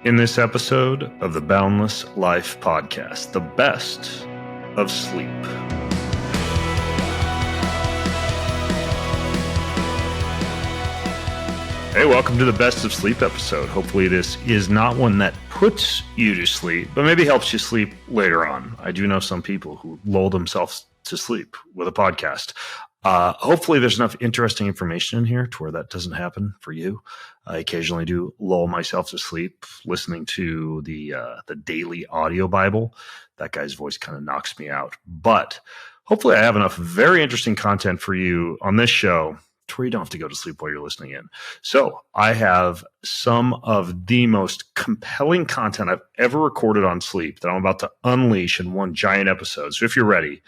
In this episode of the Boundless Life Podcast, the best of sleep. Hey, welcome to the best of sleep episode. Hopefully this is not one that puts you to sleep, but maybe helps you sleep later on. I do know some people who lull themselves to sleep with a podcast. Hopefully there's enough interesting information in here to where that doesn't happen for you. I occasionally do lull myself to sleep listening to the daily audio Bible. That guy's voice kind of knocks me out. But hopefully I have enough very interesting content for you on this show to where you don't have to go to sleep while you're listening in. So I have some of the most compelling content I've ever recorded on sleep that I'm about to unleash in one giant episode. So if you're ready,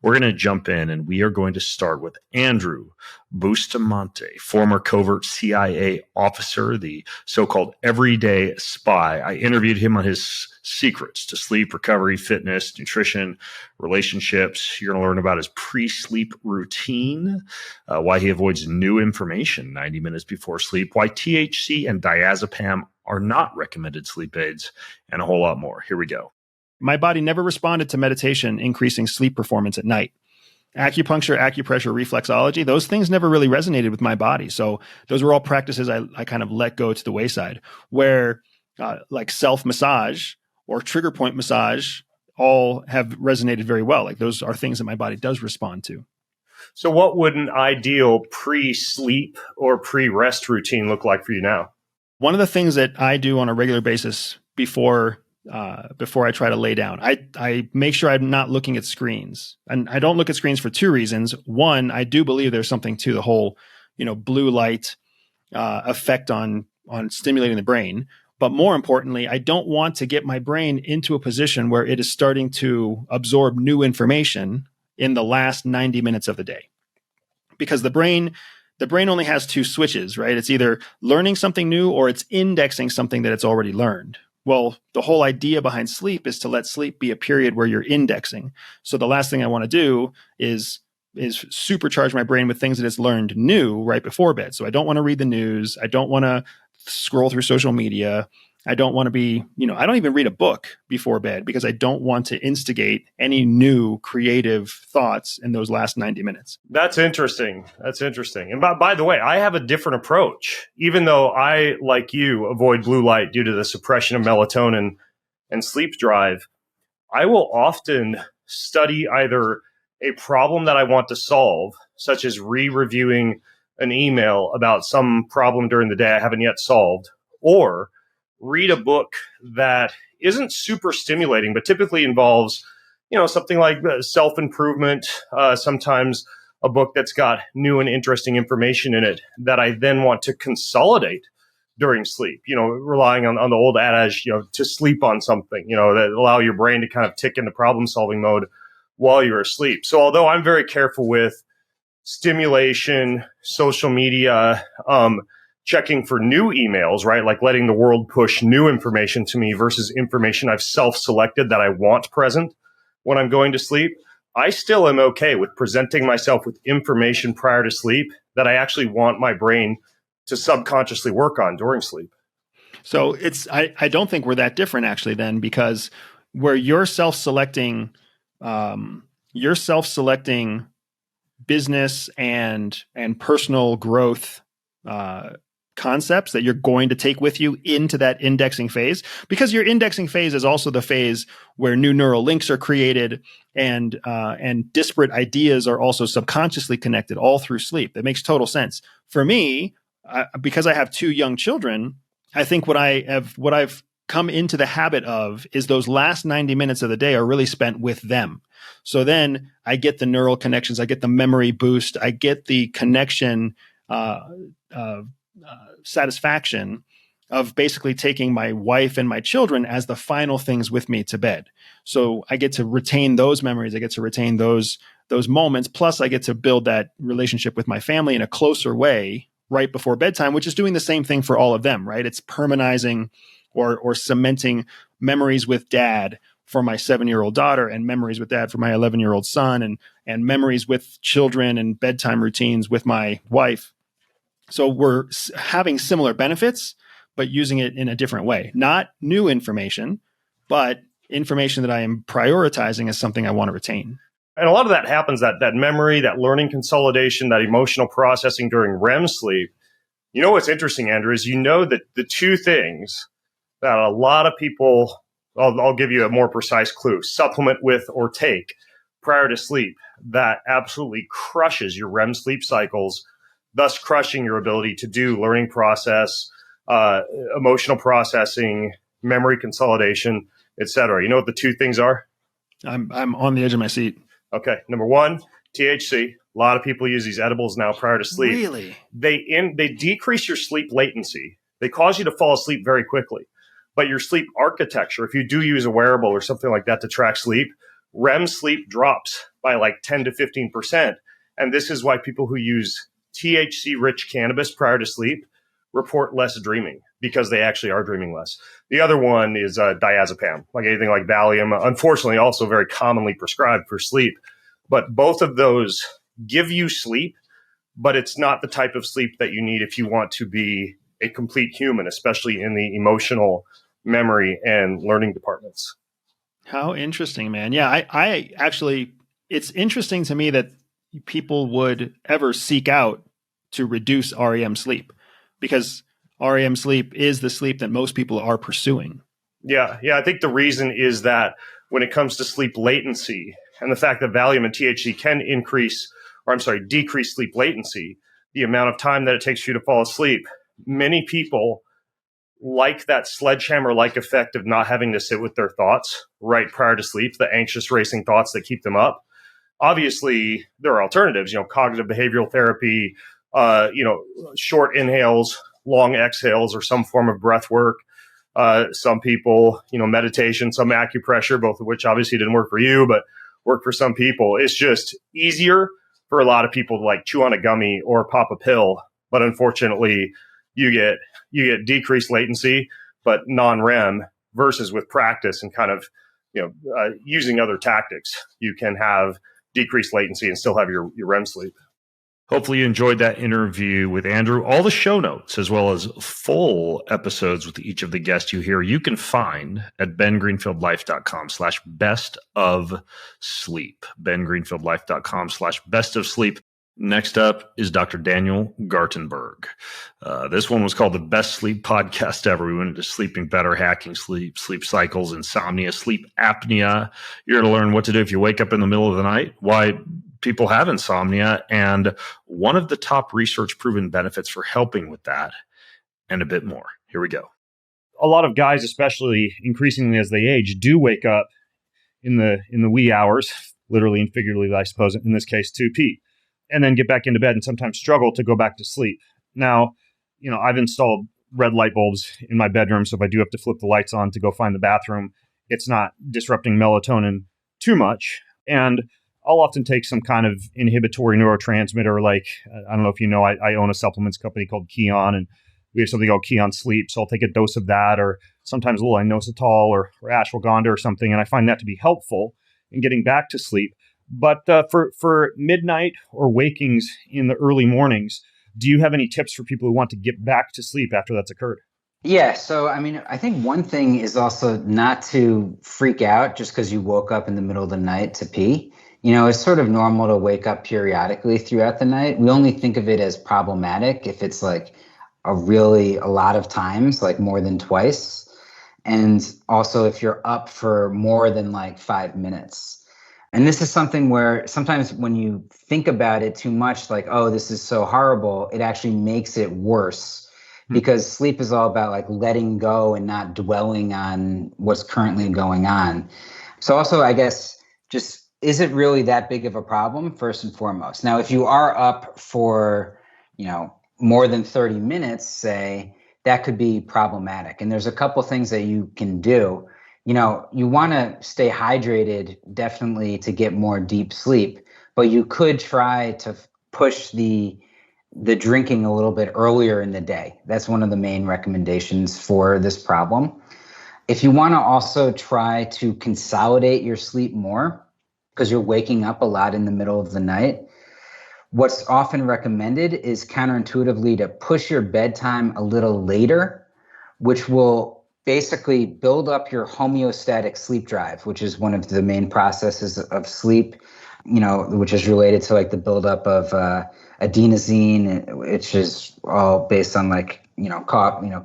we're going to jump in and we are going to start with Andrew Bustamante, former covert CIA officer, the so-called everyday spy. I interviewed him on his secrets to sleep, recovery, fitness, nutrition, relationships. You're going to learn about his pre-sleep routine, why he avoids new information 90 minutes before sleep, why THC and diazepam are not recommended sleep aids, and a whole lot more. Here we go. My body never responded to meditation increasing sleep performance at night. Acupuncture, acupressure, reflexology, those things never really resonated with my body. So those were all practices I kind of let go to the wayside, where like self-massage or trigger point massage all have resonated very well. Like those are things that my body does respond to. So what would an ideal pre-sleep or pre-rest routine look like for you now? One of the things that I do on a regular basis before I try to lay down, I make sure I'm not looking at screens. And I don't look at screens for two reasons. One, I do believe there's something to the whole, blue light effect on stimulating the brain. But more importantly, I don't want to get my brain into a position where it is starting to absorb new information in the last 90 minutes of the day. Because the brain only has two switches, right? It's either learning something new or it's indexing something that it's already learned. Well, the whole idea behind sleep is to let sleep be a period where you're indexing. So the last thing I want to do is supercharge my brain with things that it's learned new right before bed. So I don't want to read the news. I don't want to scroll through social media. I don't want to be, I don't even read a book before bed because I don't want to instigate any new creative thoughts in those last 90 minutes. That's interesting. And by the way, I have a different approach. Even though I, like you, avoid blue light due to the suppression of melatonin and sleep drive, I will often study either a problem that I want to solve, such as re-reviewing an email about some problem during the day I haven't yet solved, or read a book that isn't super stimulating, but typically involves, something like self-improvement, sometimes a book that's got new and interesting information in it that I then want to consolidate during sleep, relying on the old adage, to sleep on something, that allow your brain to kind of tick into problem-solving mode while you're asleep. So although I'm very careful with stimulation, social media, checking for new emails, right? Like letting the world push new information to me versus information I've self-selected that I want present when I'm going to sleep. I still am okay with presenting myself with information prior to sleep that I actually want my brain to subconsciously work on during sleep. So I don't think we're that different actually then, because where you're self-selecting business and personal growth concepts that you're going to take with you into that indexing phase, because your indexing phase is also the phase where new neural links are created and disparate ideas are also subconsciously connected all through sleep. That makes total sense. For me, because I have two young children, I think what I've come into the habit of is those last 90 minutes of the day are really spent with them. So then I get the neural connections, I get the memory boost, I get the connection satisfaction of basically taking my wife and my children as the final things with me to bed. So I get to retain those memories. I get to retain those moments. Plus I get to build that relationship with my family in a closer way right before bedtime, which is doing the same thing for all of them, right? It's permanizing or cementing memories with dad for my 7-year-old daughter and memories with dad for my 11-year-old son and memories with children and bedtime routines with my wife. So we're having similar benefits, but using it in a different way. Not new information, but information that I am prioritizing as something I want to retain. And a lot of that happens, that memory, that learning consolidation, that emotional processing during REM sleep. You know what's interesting, Andrew, is that the two things that a lot of people, I'll give you a more precise clue, supplement with or take prior to sleep, that absolutely crushes your REM sleep cycles, thus crushing your ability to do learning process, emotional processing, memory consolidation, etc. You know what the two things are? I'm on the edge of my seat. Okay. Number one, THC. A lot of people use these edibles now prior to sleep. Really? They decrease your sleep latency. They cause you to fall asleep very quickly. But your sleep architecture, if you do use a wearable or something like that to track sleep, REM sleep drops by like 10 to 15%. And this is why people who use THC-rich cannabis prior to sleep report less dreaming, because they actually are dreaming less. The other one is diazepam, like anything like Valium, unfortunately also very commonly prescribed for sleep. But both of those give you sleep, but it's not the type of sleep that you need if you want to be a complete human, especially in the emotional, memory, and learning departments. How interesting, man. Yeah, I actually, it's interesting to me that people would ever seek out to reduce REM sleep, because REM sleep is the sleep that most people are pursuing. Yeah. I think the reason is that when it comes to sleep latency and the fact that Valium and THC can decrease sleep latency, the amount of time that it takes for you to fall asleep, many people like that sledgehammer-like effect of not having to sit with their thoughts right prior to sleep, the anxious racing thoughts that keep them up. Obviously, there are alternatives, cognitive behavioral therapy, short inhales, long exhales, or some form of breath work. Some people, meditation, some acupressure, both of which obviously didn't work for you, but work for some people. It's just easier for a lot of people to like chew on a gummy or pop a pill. But unfortunately, you get decreased latency, but non-REM, versus with practice and kind of, using other tactics, you can have decreased latency and still have your REM sleep. Hopefully you enjoyed that interview with Andrew. All the show notes, as well as full episodes with each of the guests you hear, you can find at bengreenfieldlife.com/bestofsleep. bengreenfieldlife.com/bestofsleep. Next up is Dr. Daniel Gartenberg. This one was called the Best Sleep Podcast Ever. We went into sleeping better, hacking sleep, sleep cycles, insomnia, sleep apnea. You're going to learn what to do if you wake up in the middle of the night, why people have insomnia, and one of the top research proven benefits for helping with that, and a bit more. Here we go. A lot of guys, especially increasingly as they age, do wake up in the wee hours, literally and figuratively, I suppose, in this case, to pee, and then get back into bed and sometimes struggle to go back to sleep. Now, I've installed red light bulbs in my bedroom, so if I do have to flip the lights on to go find the bathroom, it's not disrupting melatonin too much. And I'll often take some kind of inhibitory neurotransmitter, like, I don't know if you know, I own a supplements company called Keon, and we have something called Keon Sleep. So I'll take a dose of that, or sometimes a little inositol or ashwagandha or something. And I find that to be helpful in getting back to sleep. But for midnight or wakings in the early mornings, do you have any tips for people who want to get back to sleep after that's occurred? Yeah. So, I think one thing is also not to freak out just because you woke up in the middle of the night to pee. It's sort of normal to wake up periodically throughout the night. We only think of it as problematic if it's like a lot of times, like more than twice. And also if you're up for more than like 5 minutes. And this is something where sometimes when you think about it too much, like, oh, this is so horrible, it actually makes it worse, because sleep is all about like letting go and not dwelling on what's currently going on. So also, I guess, just, is it really that big of a problem, first and foremost? Now, if you are up for, more than 30 minutes, say, that could be problematic. And there's a couple things that you can do. You want to stay hydrated, definitely, to get more deep sleep, but you could try to push the drinking a little bit earlier in the day. That's one of the main recommendations for this problem. If you want to also try to consolidate your sleep more, because you're waking up a lot in the middle of the night, what's often recommended is counterintuitively to push your bedtime a little later, which will basically build up your homeostatic sleep drive, which is one of the main processes of sleep, which is related to like the buildup of adenosine, which is all based on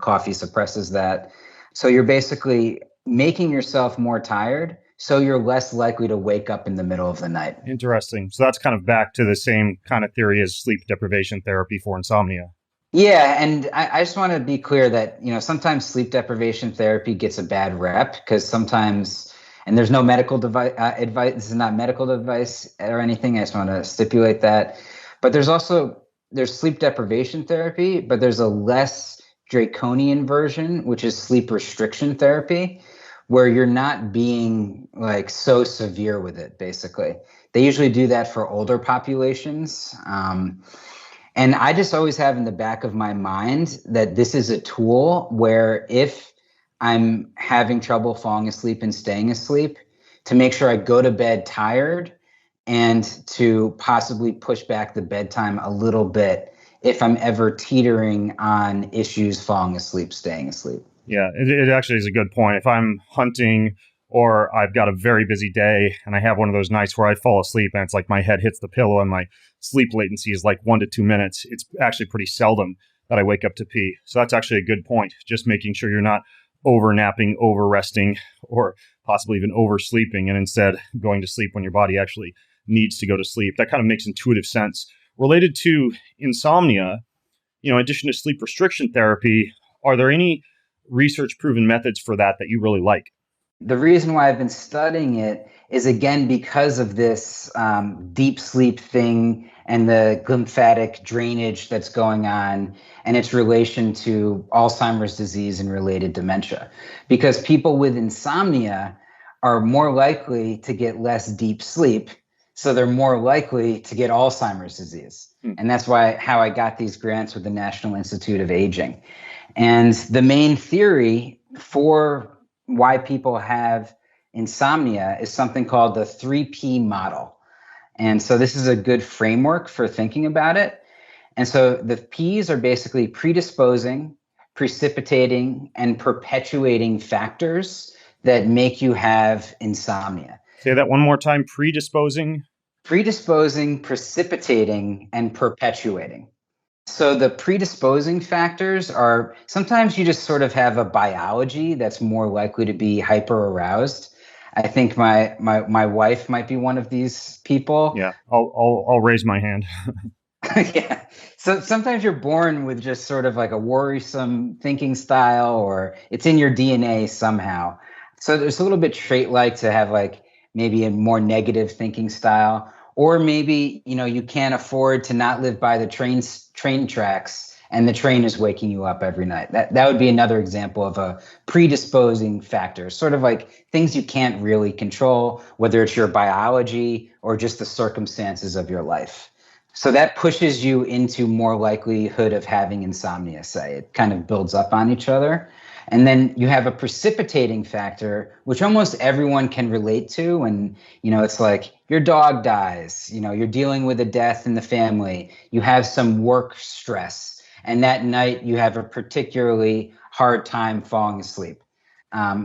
coffee suppresses that. So you're basically making yourself more tired, so you're less likely to wake up in the middle of the night. Interesting. So that's kind of back to the same kind of theory as sleep deprivation therapy for insomnia. Yeah, and I just want to be clear that, sometimes sleep deprivation therapy gets a bad rep because sometimes, and there's no medical advice, this is not medical advice or anything, I just want to stipulate that. But there's sleep deprivation therapy, but there's a less draconian version, which is sleep restriction therapy, where you're not being like so severe with it, basically. They usually do that for older populations. And I just always have in the back of my mind that this is a tool where if I'm having trouble falling asleep and staying asleep, to make sure I go to bed tired and to possibly push back the bedtime a little bit if I'm ever teetering on issues falling asleep, staying asleep. Yeah, it actually is a good point. If I'm hunting or I've got a very busy day and I have one of those nights where I fall asleep and it's like my head hits the pillow and my sleep latency is like 1 to 2 minutes, it's actually pretty seldom that I wake up to pee. So that's actually a good point. Just making sure you're not over napping, over resting, or possibly even oversleeping, and instead going to sleep when your body actually needs to go to sleep. That kind of makes intuitive sense. Related to insomnia, in addition to sleep restriction therapy, are there any research proven methods for that you really like? The reason why I've been studying it is, again, because of this deep sleep thing and the lymphatic drainage that's going on and its relation to Alzheimer's disease and related dementia. Because people with insomnia are more likely to get less deep sleep, so they're more likely to get Alzheimer's disease. And that's how I got these grants with the National Institute of Aging. And the main theory for why people have insomnia is something called the 3P model. And so this is a good framework for thinking about it. And so the P's are basically predisposing, precipitating, and perpetuating factors that make you have insomnia. Say that one more time. Predisposing, precipitating, and perpetuating. So the predisposing factors are sometimes you just sort of have a biology that's more likely to be hyper aroused. I think my wife might be one of these people. Yeah, I'll raise my hand. Yeah. So sometimes you're born with just sort of like a worrisome thinking style, or it's in your DNA somehow. So there's a little bit trait-like to have like maybe a more negative thinking style. Or maybe, you can't afford to not live by the train tracks and the train is waking you up every night. That would be another example of a predisposing factor, sort of like things you can't really control, whether it's your biology or just the circumstances of your life. So that pushes you into more likelihood of having insomnia, say. It kind of builds up on each other. And then you have a precipitating factor, which almost everyone can relate to. And, it's like your dog dies, you're dealing with a death in the family, you have some work stress, and that night you have a particularly hard time falling asleep,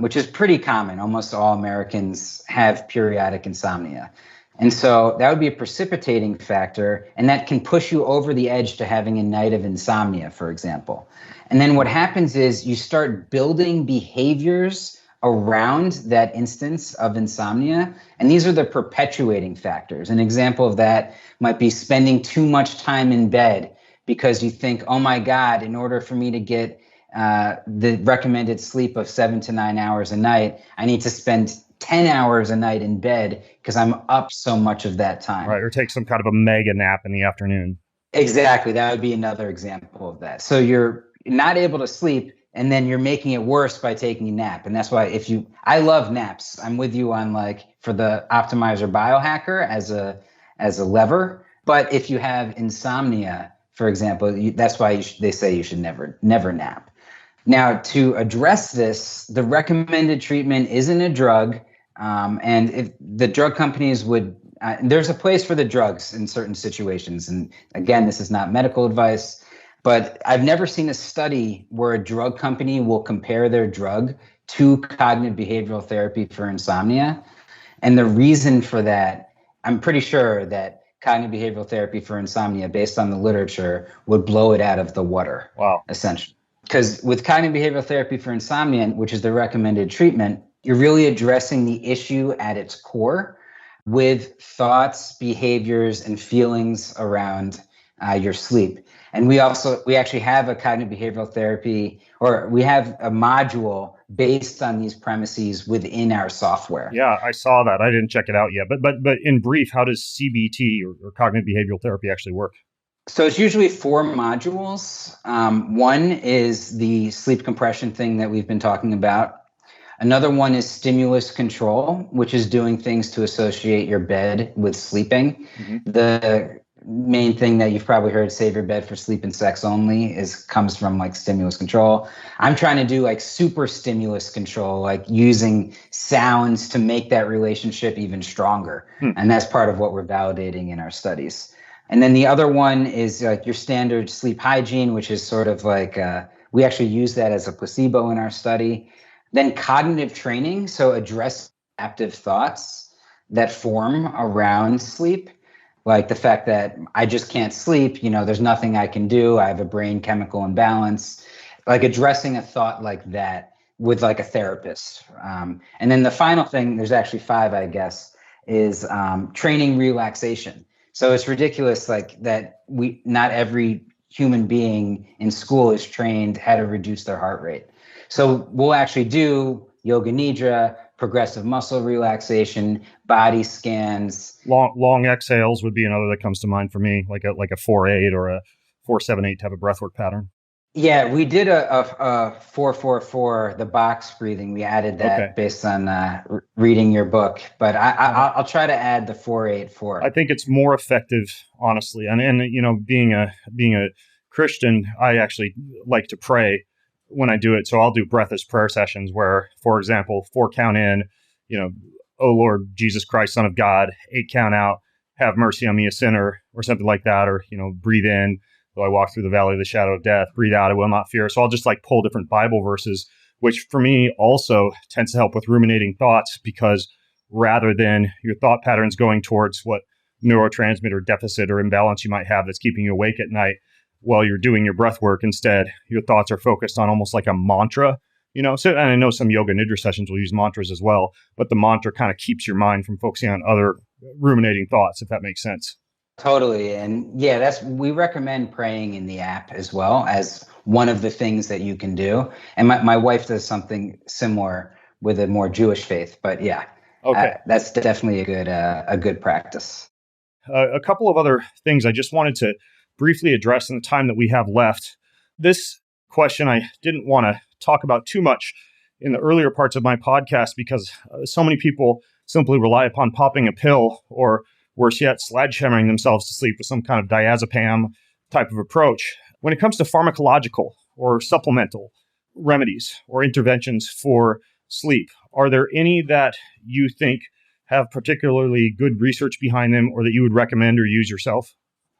which is pretty common. Almost all Americans have periodic insomnia. And so that would be a precipitating factor, and that can push you over the edge to having a night of insomnia, for example. And then what happens is you start building behaviors around that instance of insomnia, and these are the perpetuating factors. An example of that might be spending too much time in bed because you think, oh my God, in order for me to get the recommended sleep of 7 to 9 hours a night, I need to spend 10 hours a night in bed because I'm up so much of that time. Right, or take some kind of a mega nap in the afternoon. Exactly. That would be another example of that. So you're not able to sleep, and then you're making it worse by taking a nap. And that's why I love naps. I'm with you on for the optimizer biohacker as a lever. But if you have insomnia, for example, that's why they say you should never nap. Now, to address this, the recommended treatment isn't a drug. And if the drug companies would, there's a place for the drugs in certain situations. And again, this is not medical advice. But I've never seen a study where a drug company will compare their drug to cognitive behavioral therapy for insomnia. And the reason for that, I'm pretty sure that cognitive behavioral therapy for insomnia, based on the literature, would blow it out of the water. Wow. Essentially. Because with cognitive behavioral therapy for insomnia, which is the recommended treatment, you're really addressing the issue at its core with thoughts, behaviors, and feelings around your sleep. And we actually have a cognitive behavioral therapy, or we have a module based on these premises within our software. Yeah, I saw that. I didn't check it out yet. But in brief, how does CBT or cognitive behavioral therapy actually work? So it's usually 4 modules. One is the sleep compression thing that we've been talking about. Another one is stimulus control, which is doing things to associate your bed with sleeping. Mm-hmm. The main thing that you've probably heard, save your bed for sleep and sex only, comes from like stimulus control. I'm trying to do like super stimulus control, like using sounds to make that relationship even stronger. And that's part of what we're validating in our studies. And then the other one is like your standard sleep hygiene, which is sort of like, we actually use that as a placebo in our study. Then cognitive training, so address adaptive thoughts that form around sleep, like the fact that I just can't sleep, there's nothing I can do, I have a brain chemical imbalance, like addressing a thought like that with like a therapist. And then the final thing, there's actually 5, I guess, is training relaxation. So it's ridiculous like that not every human being in school is trained how to reduce their heart rate. So we'll actually do yoga nidra, progressive muscle relaxation, body scans. Long exhales would be another that comes to mind for me, like a 4-8 or a 4-7-8 type of breathwork pattern. Yeah, we did a 4-4-4, the box breathing. We added that based on reading your book, but I'll try to add the 4-8-4. I think it's more effective, honestly. And being a Christian, I actually like to pray when I do it. So I'll do breath as prayer sessions where, for example, 4 count in, oh Lord Jesus Christ, Son of God, 8 count out, have mercy on me, a sinner, or something like that. Or, breathe in, though I walk through the valley of the shadow of death, breathe out, I will not fear. So I'll just like pull different Bible verses, which for me also tends to help with ruminating thoughts, because rather than your thought patterns going towards what neurotransmitter deficit or imbalance you might have that's keeping you awake at night, while you're doing your breath work, instead, your thoughts are focused on almost like a mantra, So, and I know some yoga nidra sessions will use mantras as well, but the mantra kind of keeps your mind from focusing on other ruminating thoughts, if that makes sense. Totally. And yeah, we recommend praying in the app as well as one of the things that you can do. And my wife does something similar with a more Jewish faith, but yeah, that's definitely a good practice. A couple of other things I just wanted to briefly address in the time that we have left. This question I didn't want to talk about too much in the earlier parts of my podcast, because so many people simply rely upon popping a pill, or worse yet, sledgehammering themselves to sleep with some kind of diazepam type of approach. When it comes to pharmacological or supplemental remedies or interventions for sleep, are there any that you think have particularly good research behind them, or that you would recommend or use yourself?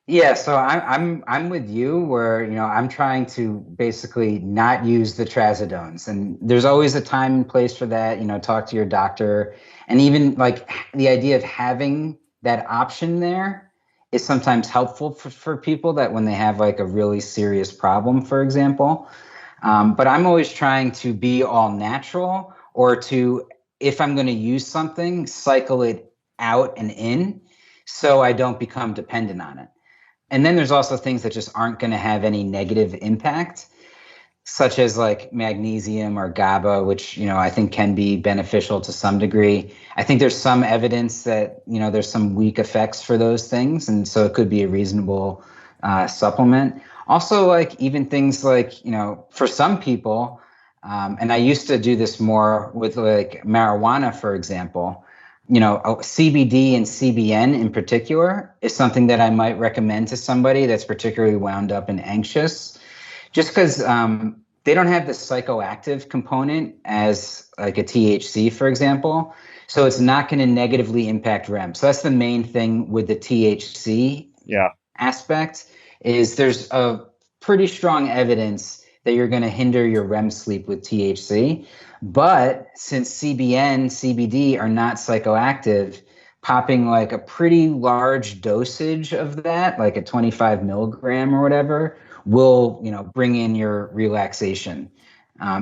Yeah, so I'm with you where, I'm trying to basically not use the trazodones, and there's always a time and place for that, talk to your doctor. And even like the idea of having that option there is sometimes helpful for people that when they have like a really serious problem, for example. But I'm always trying to be all natural, or to, if I'm going to use something, cycle it out and in so I don't become dependent on it. And then there's also things that just aren't going to have any negative impact, such as like magnesium or GABA, which, I think can be beneficial to some degree. I think there's some evidence that, there's some weak effects for those things. And so it could be a reasonable supplement. Also, like even things like, for some people, and I used to do this more with like marijuana, for example, CBD and CBN in particular is something that I might recommend to somebody that's particularly wound up and anxious, just because they don't have the psychoactive component as like a THC, for example. So it's not going to negatively impact REM. So that's the main thing with the THC aspect, is there's a pretty strong evidence that you're going to hinder your REM sleep with THC. But since CBN, CBD are not psychoactive, popping like a pretty large dosage of that, like a 25 milligram or whatever, will, bring in your relaxation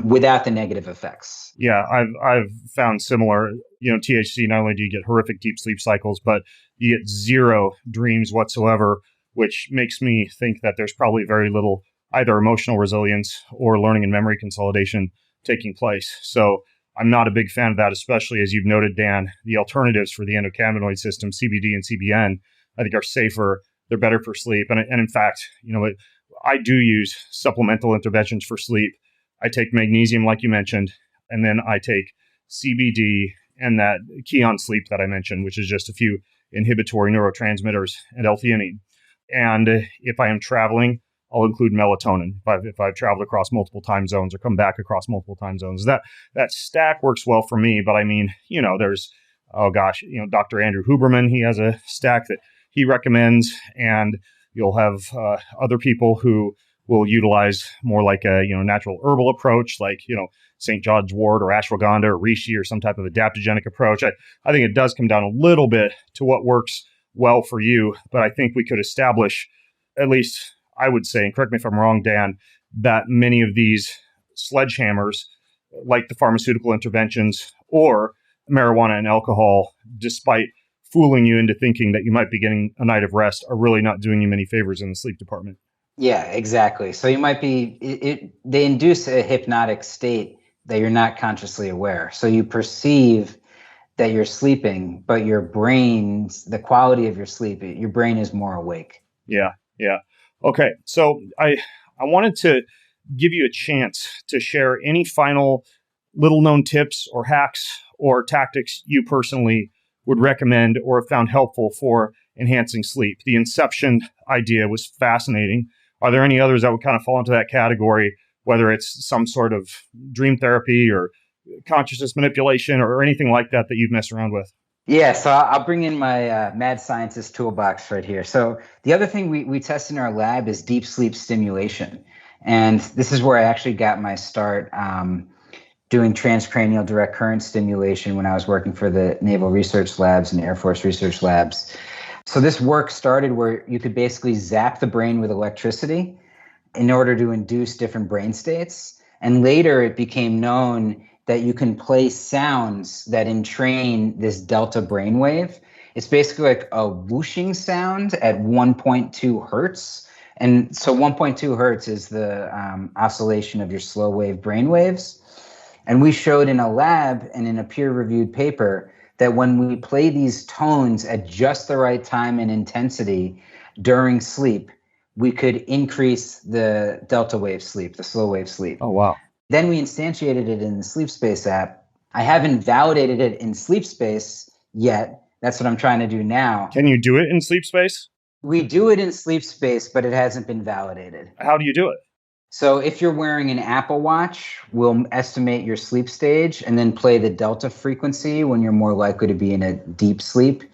without the negative effects. Yeah, I've found similar. THC, not only do you get horrific deep sleep cycles, but you get zero dreams whatsoever, which makes me think that there's probably very little either emotional resilience or learning and memory consolidation taking place. So I'm not a big fan of that, especially as you've noted, Dan. The alternatives for the endocannabinoid system, CBD and CBN, I think are safer. They're better for sleep. And in fact, I do use supplemental interventions for sleep. I take magnesium, like you mentioned, and then I take CBD and that Keon Sleep that I mentioned, which is just a few inhibitory neurotransmitters and L-theanine. And if I am traveling, I'll include melatonin if I've traveled across multiple time zones or come back across multiple time zones. That stack works well for me. But I mean, there's, Dr. Andrew Huberman, he has a stack that he recommends, and you'll have other people who will utilize more like a natural herbal approach, like St. John's wort or ashwagandha or reishi or some type of adaptogenic approach. I think it does come down a little bit to what works well for you, but I think we could establish, at least I would say, and correct me if I'm wrong, Dan, that many of these sledgehammers, like the pharmaceutical interventions or marijuana and alcohol, despite fooling you into thinking that you might be getting a night of rest, are really not doing you many favors in the sleep department. Yeah, exactly. So you might be, they induce a hypnotic state that you're not consciously aware. So you perceive that you're sleeping, but your brain's, the quality of your sleep, your brain is more awake. Yeah. Okay. So I wanted to give you a chance to share any final little known tips or hacks or tactics you personally would recommend or have found helpful for enhancing sleep. The inception idea was fascinating. Are there any others that would kind of fall into that category, whether it's some sort of dream therapy or consciousness manipulation or anything like that you've messed around with? Yeah, so I'll bring in my mad scientist toolbox right here. So the other thing we test in our lab is deep sleep stimulation. And this is where I actually got my start doing transcranial direct current stimulation when I was working for the Naval Research Labs and Air Force Research Labs. So this work started where you could basically zap the brain with electricity in order to induce different brain states. And later it became known that you can play sounds that entrain this delta brainwave. It's basically like a whooshing sound at 1.2 hertz. And so 1.2 hertz is the oscillation of your slow wave brainwaves. And we showed in a lab and in a peer-reviewed paper that when we play these tones at just the right time and intensity during sleep, we could increase the delta wave sleep, the slow wave sleep. Oh, wow. Then we instantiated it in the Sleep Space app. I haven't validated it in Sleep Space yet. That's what I'm trying to do now. Can you do it in Sleep Space? We do it in Sleep Space, but it hasn't been validated. How do you do it? So if you're wearing an Apple Watch, we'll estimate your sleep stage and then play the delta frequency when you're more likely to be in a deep sleep.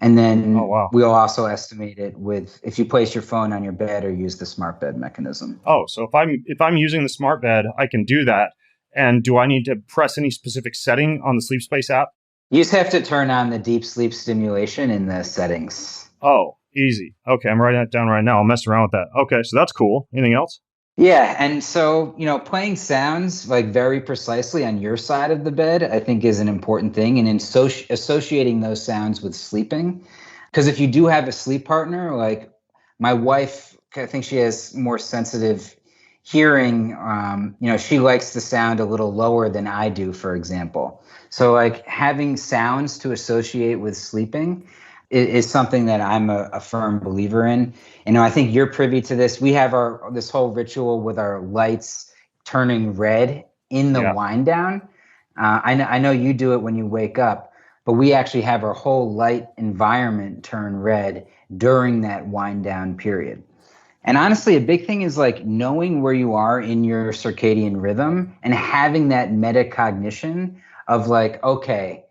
And then we'll also estimate it with if you place your phone on your bed or use the smart bed mechanism. Oh, so if I'm using the smart bed, I can do that. And do I need to press any specific setting on the Sleep Space app? You just have to turn on the deep sleep stimulation in the settings. Oh, easy. Okay, I'm writing that down right now. I'll mess around with that. Okay, so that's cool. Anything else? Yeah, and so, playing sounds like very precisely on your side of the bed, I think is an important thing, and associating those sounds with sleeping. Because if you do have a sleep partner, like my wife, I think she has more sensitive hearing. She likes the sound a little lower than I do, for example. So like having sounds to associate with sleeping is something that I'm a firm believer in. I think you're privy to this. We have this whole ritual with our lights turning red in the wind down. I know you do it when you wake up, but we actually have our whole light environment turn red during that wind down period. And honestly, a big thing is like knowing where you are in your circadian rhythm and having that metacognition of like, okay,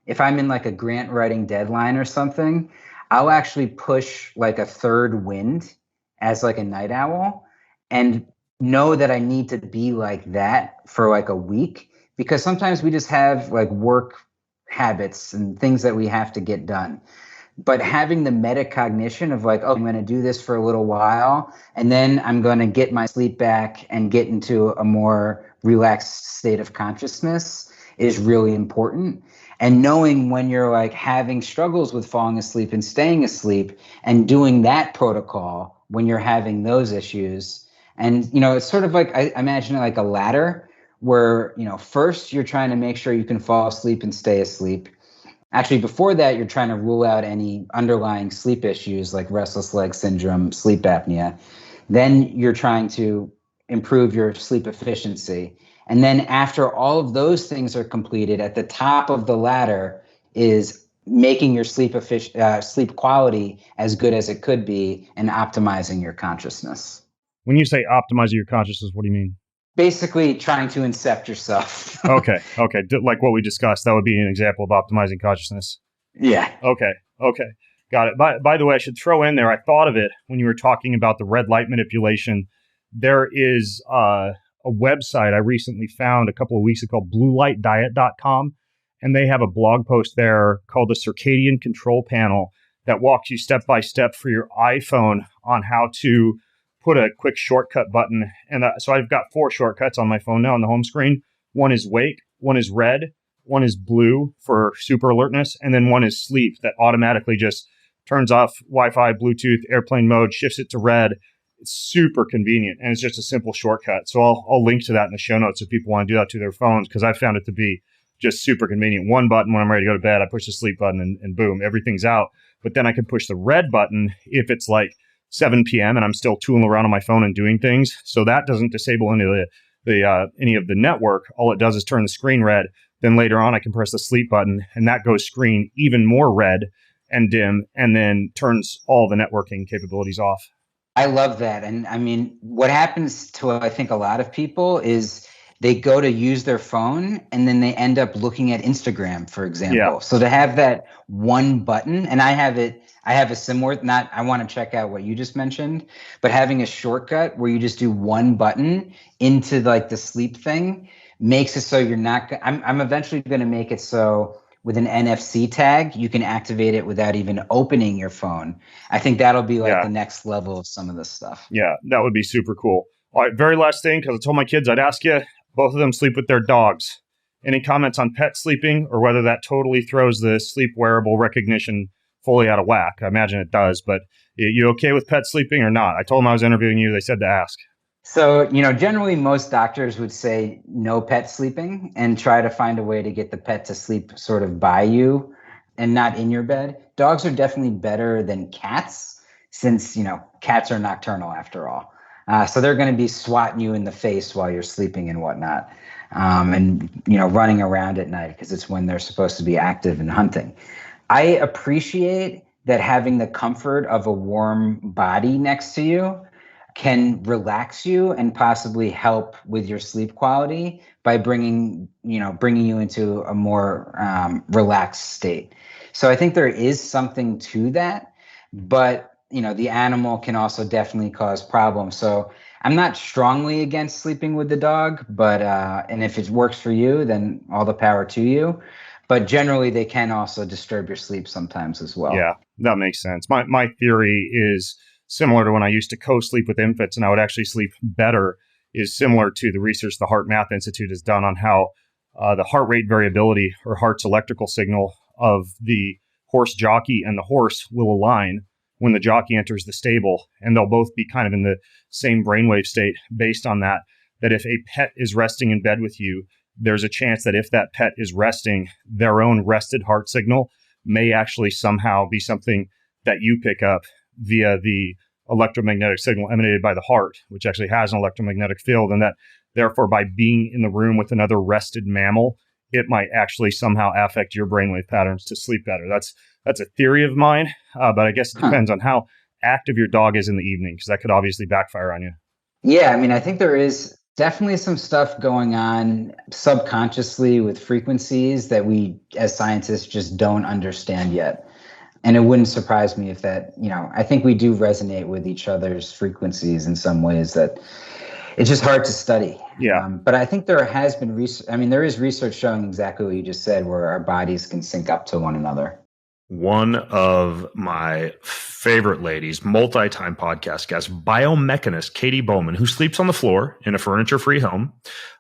if I'm in like a grant writing deadline or something, I'll actually push like a third wind as like a night owl and know that I need to be like that for like a week, because sometimes we just have like work habits and things that we have to get done. But having the metacognition of like, oh, I'm going to do this for a little while, and then I'm going to get my sleep back and get into a more relaxed state of consciousness is really important. And knowing when you're like having struggles with falling asleep and staying asleep and doing that protocol when you're having those issues. And, it's sort of like, I imagine it like a ladder where, first you're trying to make sure you can fall asleep and stay asleep. Actually, before that, you're trying to rule out any underlying sleep issues like restless leg syndrome, sleep apnea. Then you're trying to improve your sleep efficiency. And then after all of those things are completed, at the top of the ladder is making your sleep quality as good as it could be and optimizing your consciousness. When you say optimizing your consciousness, what do you mean? Basically trying to incept yourself. Okay. Like what we discussed, that would be an example of optimizing consciousness. Yeah. Okay. Got it. By the way, I should throw in there, I thought of it when you were talking about the red light manipulation. There is a website I recently found a couple of weeks ago called bluelightdiet.com, and they have a blog post there called the Circadian Control Panel that walks you step by step for your iPhone on how to put a quick shortcut button. And so I've got 4 shortcuts on my phone now on the home screen. One is wake, one is red, one is blue for super alertness, and then one is sleep that automatically just turns off Wi-Fi, Bluetooth, airplane mode, shifts it to red. It's super convenient, and it's just a simple shortcut. So I'll link to that in the show notes if people want to do that to their phones, because I found it to be just super convenient. One button when I'm ready to go to bed, I push the sleep button and boom, everything's out. But then I can push the red button if it's like 7 p.m. and I'm still tooling around on my phone and doing things. So that doesn't disable any of the network. All it does is turn the screen red. Then later on, I can press the sleep button, and that goes screen even more red and dim, and then turns all the networking capabilities off. I love that. And I mean, what happens to, I think, a lot of people is they go to use their phone and then they end up looking at Instagram, for example. Yeah. So to have that one button, and I have a similar, I want to check out what you just mentioned, but having a shortcut where you just do one button into like the sleep thing makes it so you're not, I'm eventually going to make it so with an NFC tag, you can activate it without even opening your phone. I think that'll be like the next level of some of this stuff. Yeah, that would be super cool. All right, very last thing, because I told my kids I'd ask you, both of them sleep with their dogs. Any comments on pet sleeping, or whether that totally throws the sleep wearable recognition fully out of whack? I imagine it does, but you okay with pet sleeping or not? I told them I was interviewing you. They said to ask. So, generally most doctors would say no pet sleeping and try to find a way to get the pet to sleep sort of by you and not in your bed. Dogs are definitely better than cats since, cats are nocturnal after all. So they're going to be swatting you in the face while you're sleeping and whatnot. And running around at night because it's when they're supposed to be active and hunting. I appreciate that having the comfort of a warm body next to you can relax you and possibly help with your sleep quality by bringing you into a more relaxed state. So I think there is something to that, but the animal can also definitely cause problems. So I'm not strongly against sleeping with the dog, but and if it works for you, then all the power to you. But generally, they can also disturb your sleep sometimes as well. Yeah, that makes sense. My theory is similar to when I used to co-sleep with infants and I would actually sleep better, is similar to the research the Heart Math Institute has done on how the heart rate variability or heart's electrical signal of the horse jockey and the horse will align when the jockey enters the stable, and they'll both be kind of in the same brainwave state based on that if a pet is resting in bed with you, there's a chance that if that pet is resting, their own rested heart signal may actually somehow be something that you pick up via the electromagnetic signal emanated by the heart, which actually has an electromagnetic field, and that therefore by being in the room with another rested mammal, it might actually somehow affect your brainwave patterns to sleep better. That's a theory of mine, but I guess it depends on how active your dog is in the evening, because that could obviously backfire on you. Yeah, I mean, I think there is definitely some stuff going on subconsciously with frequencies that we as scientists just don't understand yet. And it wouldn't surprise me if that, I think we do resonate with each other's frequencies in some ways that it's just hard to study. Yeah. But I think there has been research. I mean, there is research showing exactly what you just said, where our bodies can sync up to one another. One of my favorite ladies, multi-time podcast guest, biomechanist Katie Bowman, who sleeps on the floor in a furniture-free home.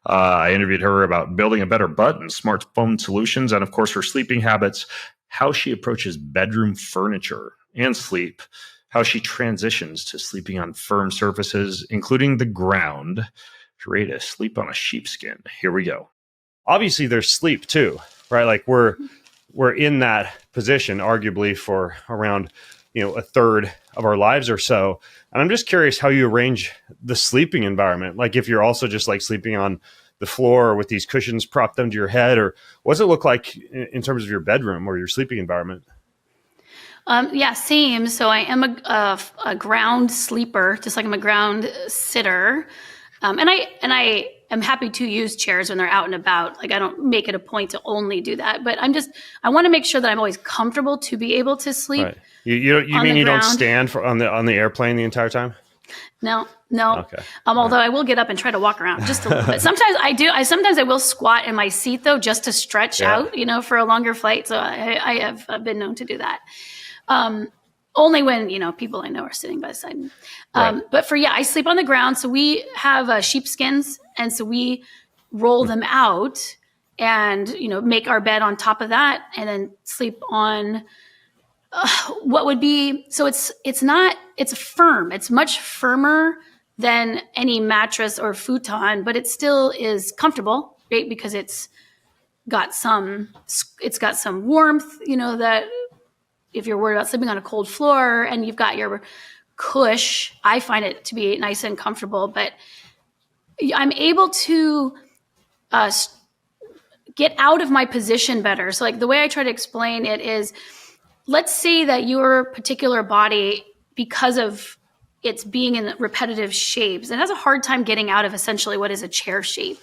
I interviewed her about building a better butt and smartphone solutions, and of course her sleeping habits, how she approaches bedroom furniture and sleep, how she transitions to sleeping on firm surfaces, including the ground, to ready to sleep on a sheepskin. Here we go. Obviously, there's sleep too, right? Like we're in that position, arguably for around, a third of our lives or so. And I'm just curious how you arrange the sleeping environment. Like if you're also just like sleeping on the floor with these cushions propped under your head, or what does it look like in terms of your bedroom or your sleeping environment? Yeah, same. So I am a ground sleeper, just like I'm a ground sitter. And I am happy to use chairs when they're out and about. Like I don't make it a point to only do that, but I want to make sure that I'm always comfortable to be able to sleep. Right. You mean you don't stand on the airplane the entire time? No. Okay. Although I will get up and try to walk around just a little bit. Sometimes I do. Sometimes I will squat in my seat though, just to stretch out, for a longer flight. So I have been known to do that. Only when, people I know are sitting by the side. But I sleep on the ground. So we have sheepskins. And so we roll them out and, make our bed on top of that and then sleep on what would be, so it's firm. It's much firmer than any mattress or futon, but it still is comfortable, right? Because it's got some warmth, that if you're worried about sleeping on a cold floor and you've got your cush, I find it to be nice and comfortable, but I'm able to get out of my position better. So like the way I try to explain it is, let's say that your particular body, because of its being in repetitive shapes, it has a hard time getting out of essentially what is a chair shape.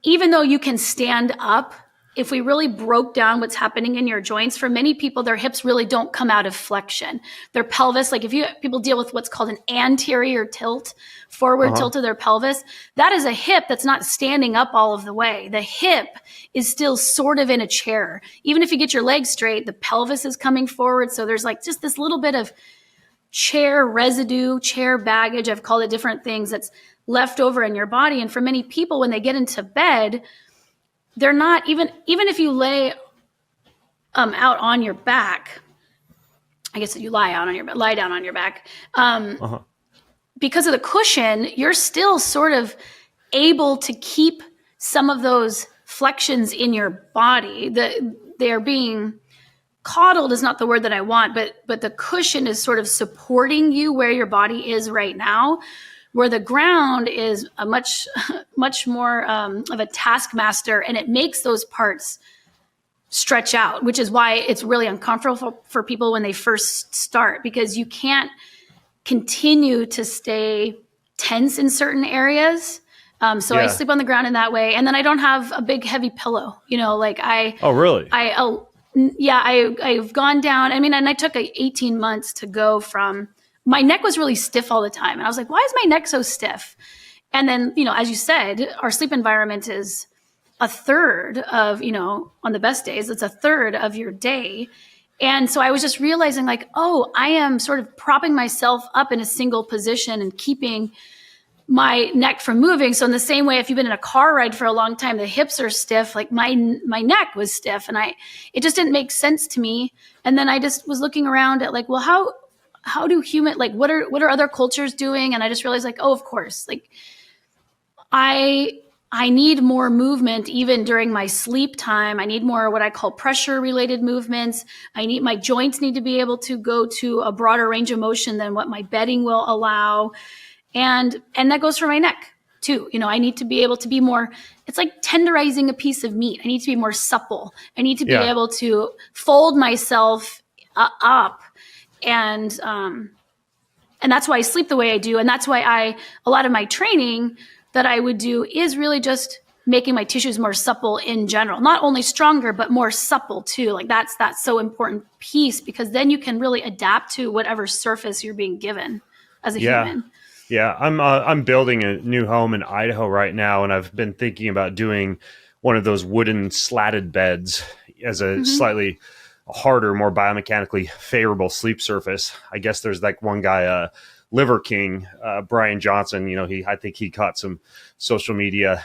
Even though you can stand up, if we really broke down what's happening in your joints, for many people, their hips really don't come out of flexion. Their pelvis, like people deal with what's called an anterior tilt, forward tilt of their pelvis, that is a hip that's not standing up all of the way. The hip is still sort of in a chair. Even if you get your legs straight, the pelvis is coming forward. So there's like just this little bit of chair residue, chair baggage, I've called it different things, that's left over in your body. And for many people, when they get into bed, they're not even if you lay out on your back, I guess you lie down on your back, because of the cushion, you're still sort of able to keep some of those flexions in your body. They're being coddled is not the word that I want, but the cushion is sort of supporting you where your body is right now, where the ground is a much more of a taskmaster, and it makes those parts stretch out, which is why it's really uncomfortable for people when they first start, because you can't continue to stay tense in certain areas. I sleep on the ground in that way, and then I don't have a big heavy pillow. Oh, really? I've gone down. I mean, and I took 18 months to go from. My neck was really stiff all the time. And I was like, why is my neck so stiff? And then, as you said, our sleep environment is a third of, on the best days, it's a third of your day. And so I was just realizing like, oh, I am sort of propping myself up in a single position and keeping my neck from moving. So in the same way, if you've been in a car ride for a long time, the hips are stiff, like my neck was stiff, and it just didn't make sense to me. And then I just was looking around at like, well, how do human, like, what are other cultures doing? And I just realized like, oh, of course, like I need more movement even during my sleep time. I need more what I call pressure related movements. My joints need to be able to go to a broader range of motion than what my bedding will allow. And that goes for my neck too. I need to be able to be more, it's like tenderizing a piece of meat. I need to be more supple. I need to be able to fold myself up. And that's why I sleep the way I do. And that's why a lot of my training that I would do is really just making my tissues more supple in general, not only stronger, but more supple too. Like that's so important piece, because then you can really adapt to whatever surface you're being given as a human. Yeah, I'm building a new home in Idaho right now, and I've been thinking about doing one of those wooden slatted beds as a slightly harder, more biomechanically favorable sleep surface. I guess there's like one guy, Liver King, Brian Johnson. I think he caught some social media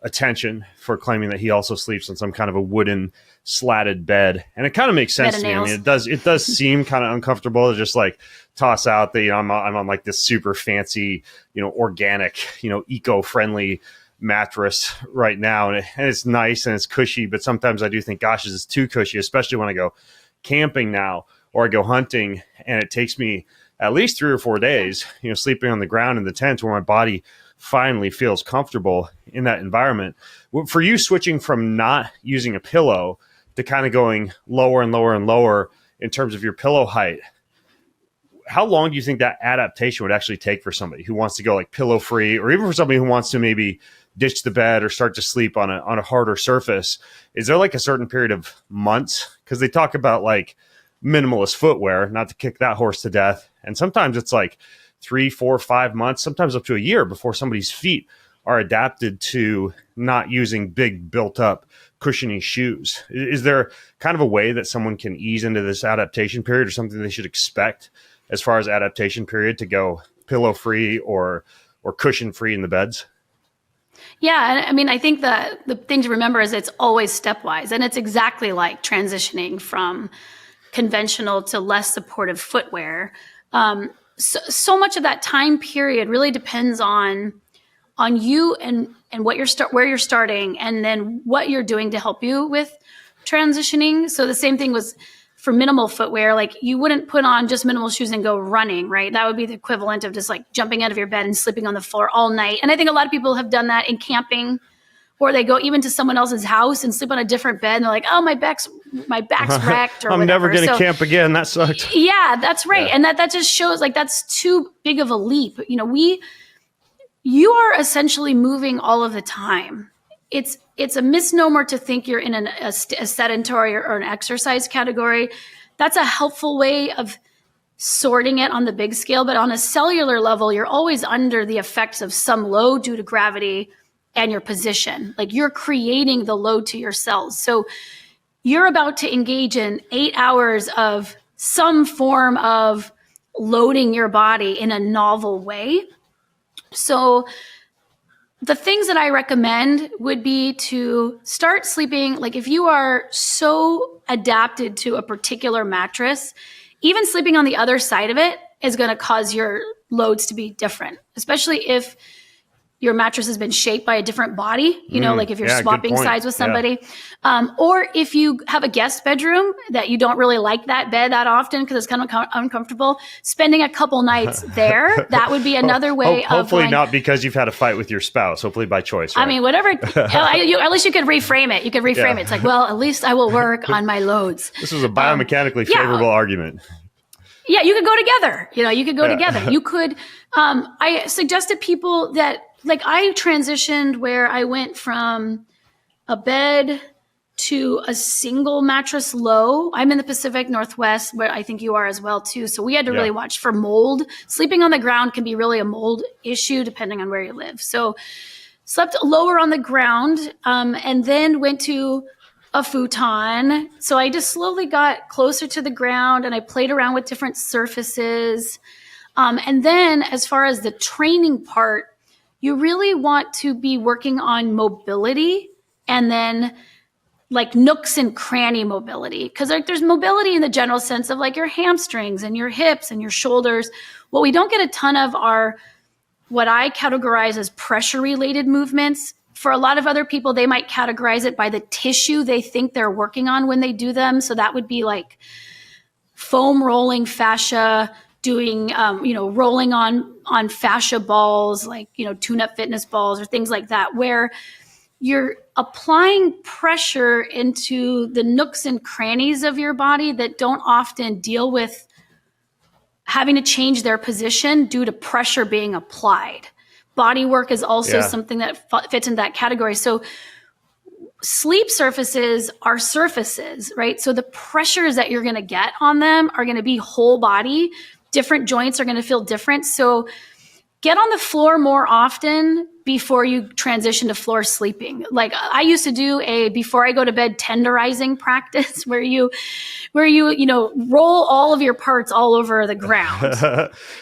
attention for claiming that he also sleeps on some kind of a wooden slatted bed, and it kind of makes sense to me. I mean, it does seem kind of uncomfortable to just like toss out the I'm on like this super fancy, organic, eco-friendly mattress right now, and it's nice and it's cushy, but sometimes I do think, gosh, is this too cushy, especially when I go camping now or I go hunting, and it takes me at least 3 or 4 days, sleeping on the ground in the tent where my body finally feels comfortable in that environment. For you, switching from not using a pillow to kind of going lower and lower and lower in terms of your pillow height, how long do you think that adaptation would actually take for somebody who wants to go like pillow free, or even for somebody who wants to maybe ditch the bed or start to sleep on a harder surface? Is there like a certain period of months? Because they talk about like minimalist footwear, not to kick that horse to death. And sometimes it's like 3, 4, 5 months, sometimes up to a year before somebody's feet are adapted to not using big built up cushiony shoes. Is there kind of a way that someone can ease into this adaptation period, or something they should expect as far as adaptation period to go pillow free or cushion free in the beds? Yeah. I mean, I think the thing to remember is it's always stepwise, and it's exactly like transitioning from conventional to less supportive footwear. So much of that time period really depends on you and what where you're starting, and then what you're doing to help you with transitioning. So the same thing was for minimal footwear. Like, you wouldn't put on just minimal shoes and go running, right? That would be the equivalent of just like jumping out of your bed and sleeping on the floor all night. And I think a lot of people have done that in camping, or they go even to someone else's house and sleep on a different bed, and they're like, oh, my back's wrecked, or I'm whatever. never going to camp again. That sucked. Yeah, that's right. Yeah. And that just shows like that's too big of a leap. You are essentially moving all of the time. It's a misnomer to think you're in a sedentary or an exercise category. That's a helpful way of sorting it on the big scale. But on a cellular level, you're always under the effects of some load due to gravity and your position. Like, you're creating the load to your cells. So you're about to engage in 8 hours of some form of loading your body in a novel way. So the things that I recommend would be to start sleeping. Like, if you are so adapted to a particular mattress, even sleeping on the other side of it is going to cause your loads to be different, especially if your mattress has been shaped by a different body, like if you're swapping sides with somebody, or if you have a guest bedroom that you don't really like that bed that often because it's kind of uncomfortable, spending a couple nights there, that would be another way of hopefully not because you've had a fight with your spouse, hopefully by choice. Right? I mean, whatever, at least you could reframe it. You could reframe it. It's like, well, at least I will work on my loads. This was a biomechanically favorable argument. Yeah, you could go together. You could go together. You could, I suggested people that, like, I transitioned where I went from a bed to a single mattress low. I'm in the Pacific Northwest, where I think you are as well too. So we had to really watch for mold. Sleeping on the ground can be really a mold issue depending on where you live. So slept lower on the ground, and then went to a futon. So I just slowly got closer to the ground, and I played around with different surfaces. And then as far as the training part, you really want to be working on mobility, and then like nooks and cranny mobility. Because there's mobility in the general sense of like your hamstrings and your hips and your shoulders. What we don't get a ton of are what I categorize as pressure-related movements. For a lot of other people, they might categorize it by the tissue they think they're working on when they do them. So that would be like foam rolling fascia, doing, rolling on fascia balls, like, tune-up fitness balls or things like that, where you're applying pressure into the nooks and crannies of your body that don't often deal with having to change their position due to pressure being applied. Body work is also Yeah. something that fits in that category. So sleep surfaces are surfaces, right? So the pressures that you're going to get on them are going to be whole body. Different joints are going to feel different. So get on the floor more often before you transition to floor sleeping. Like I used to do a before I go to bed tenderizing practice where you roll all of your parts all over the ground.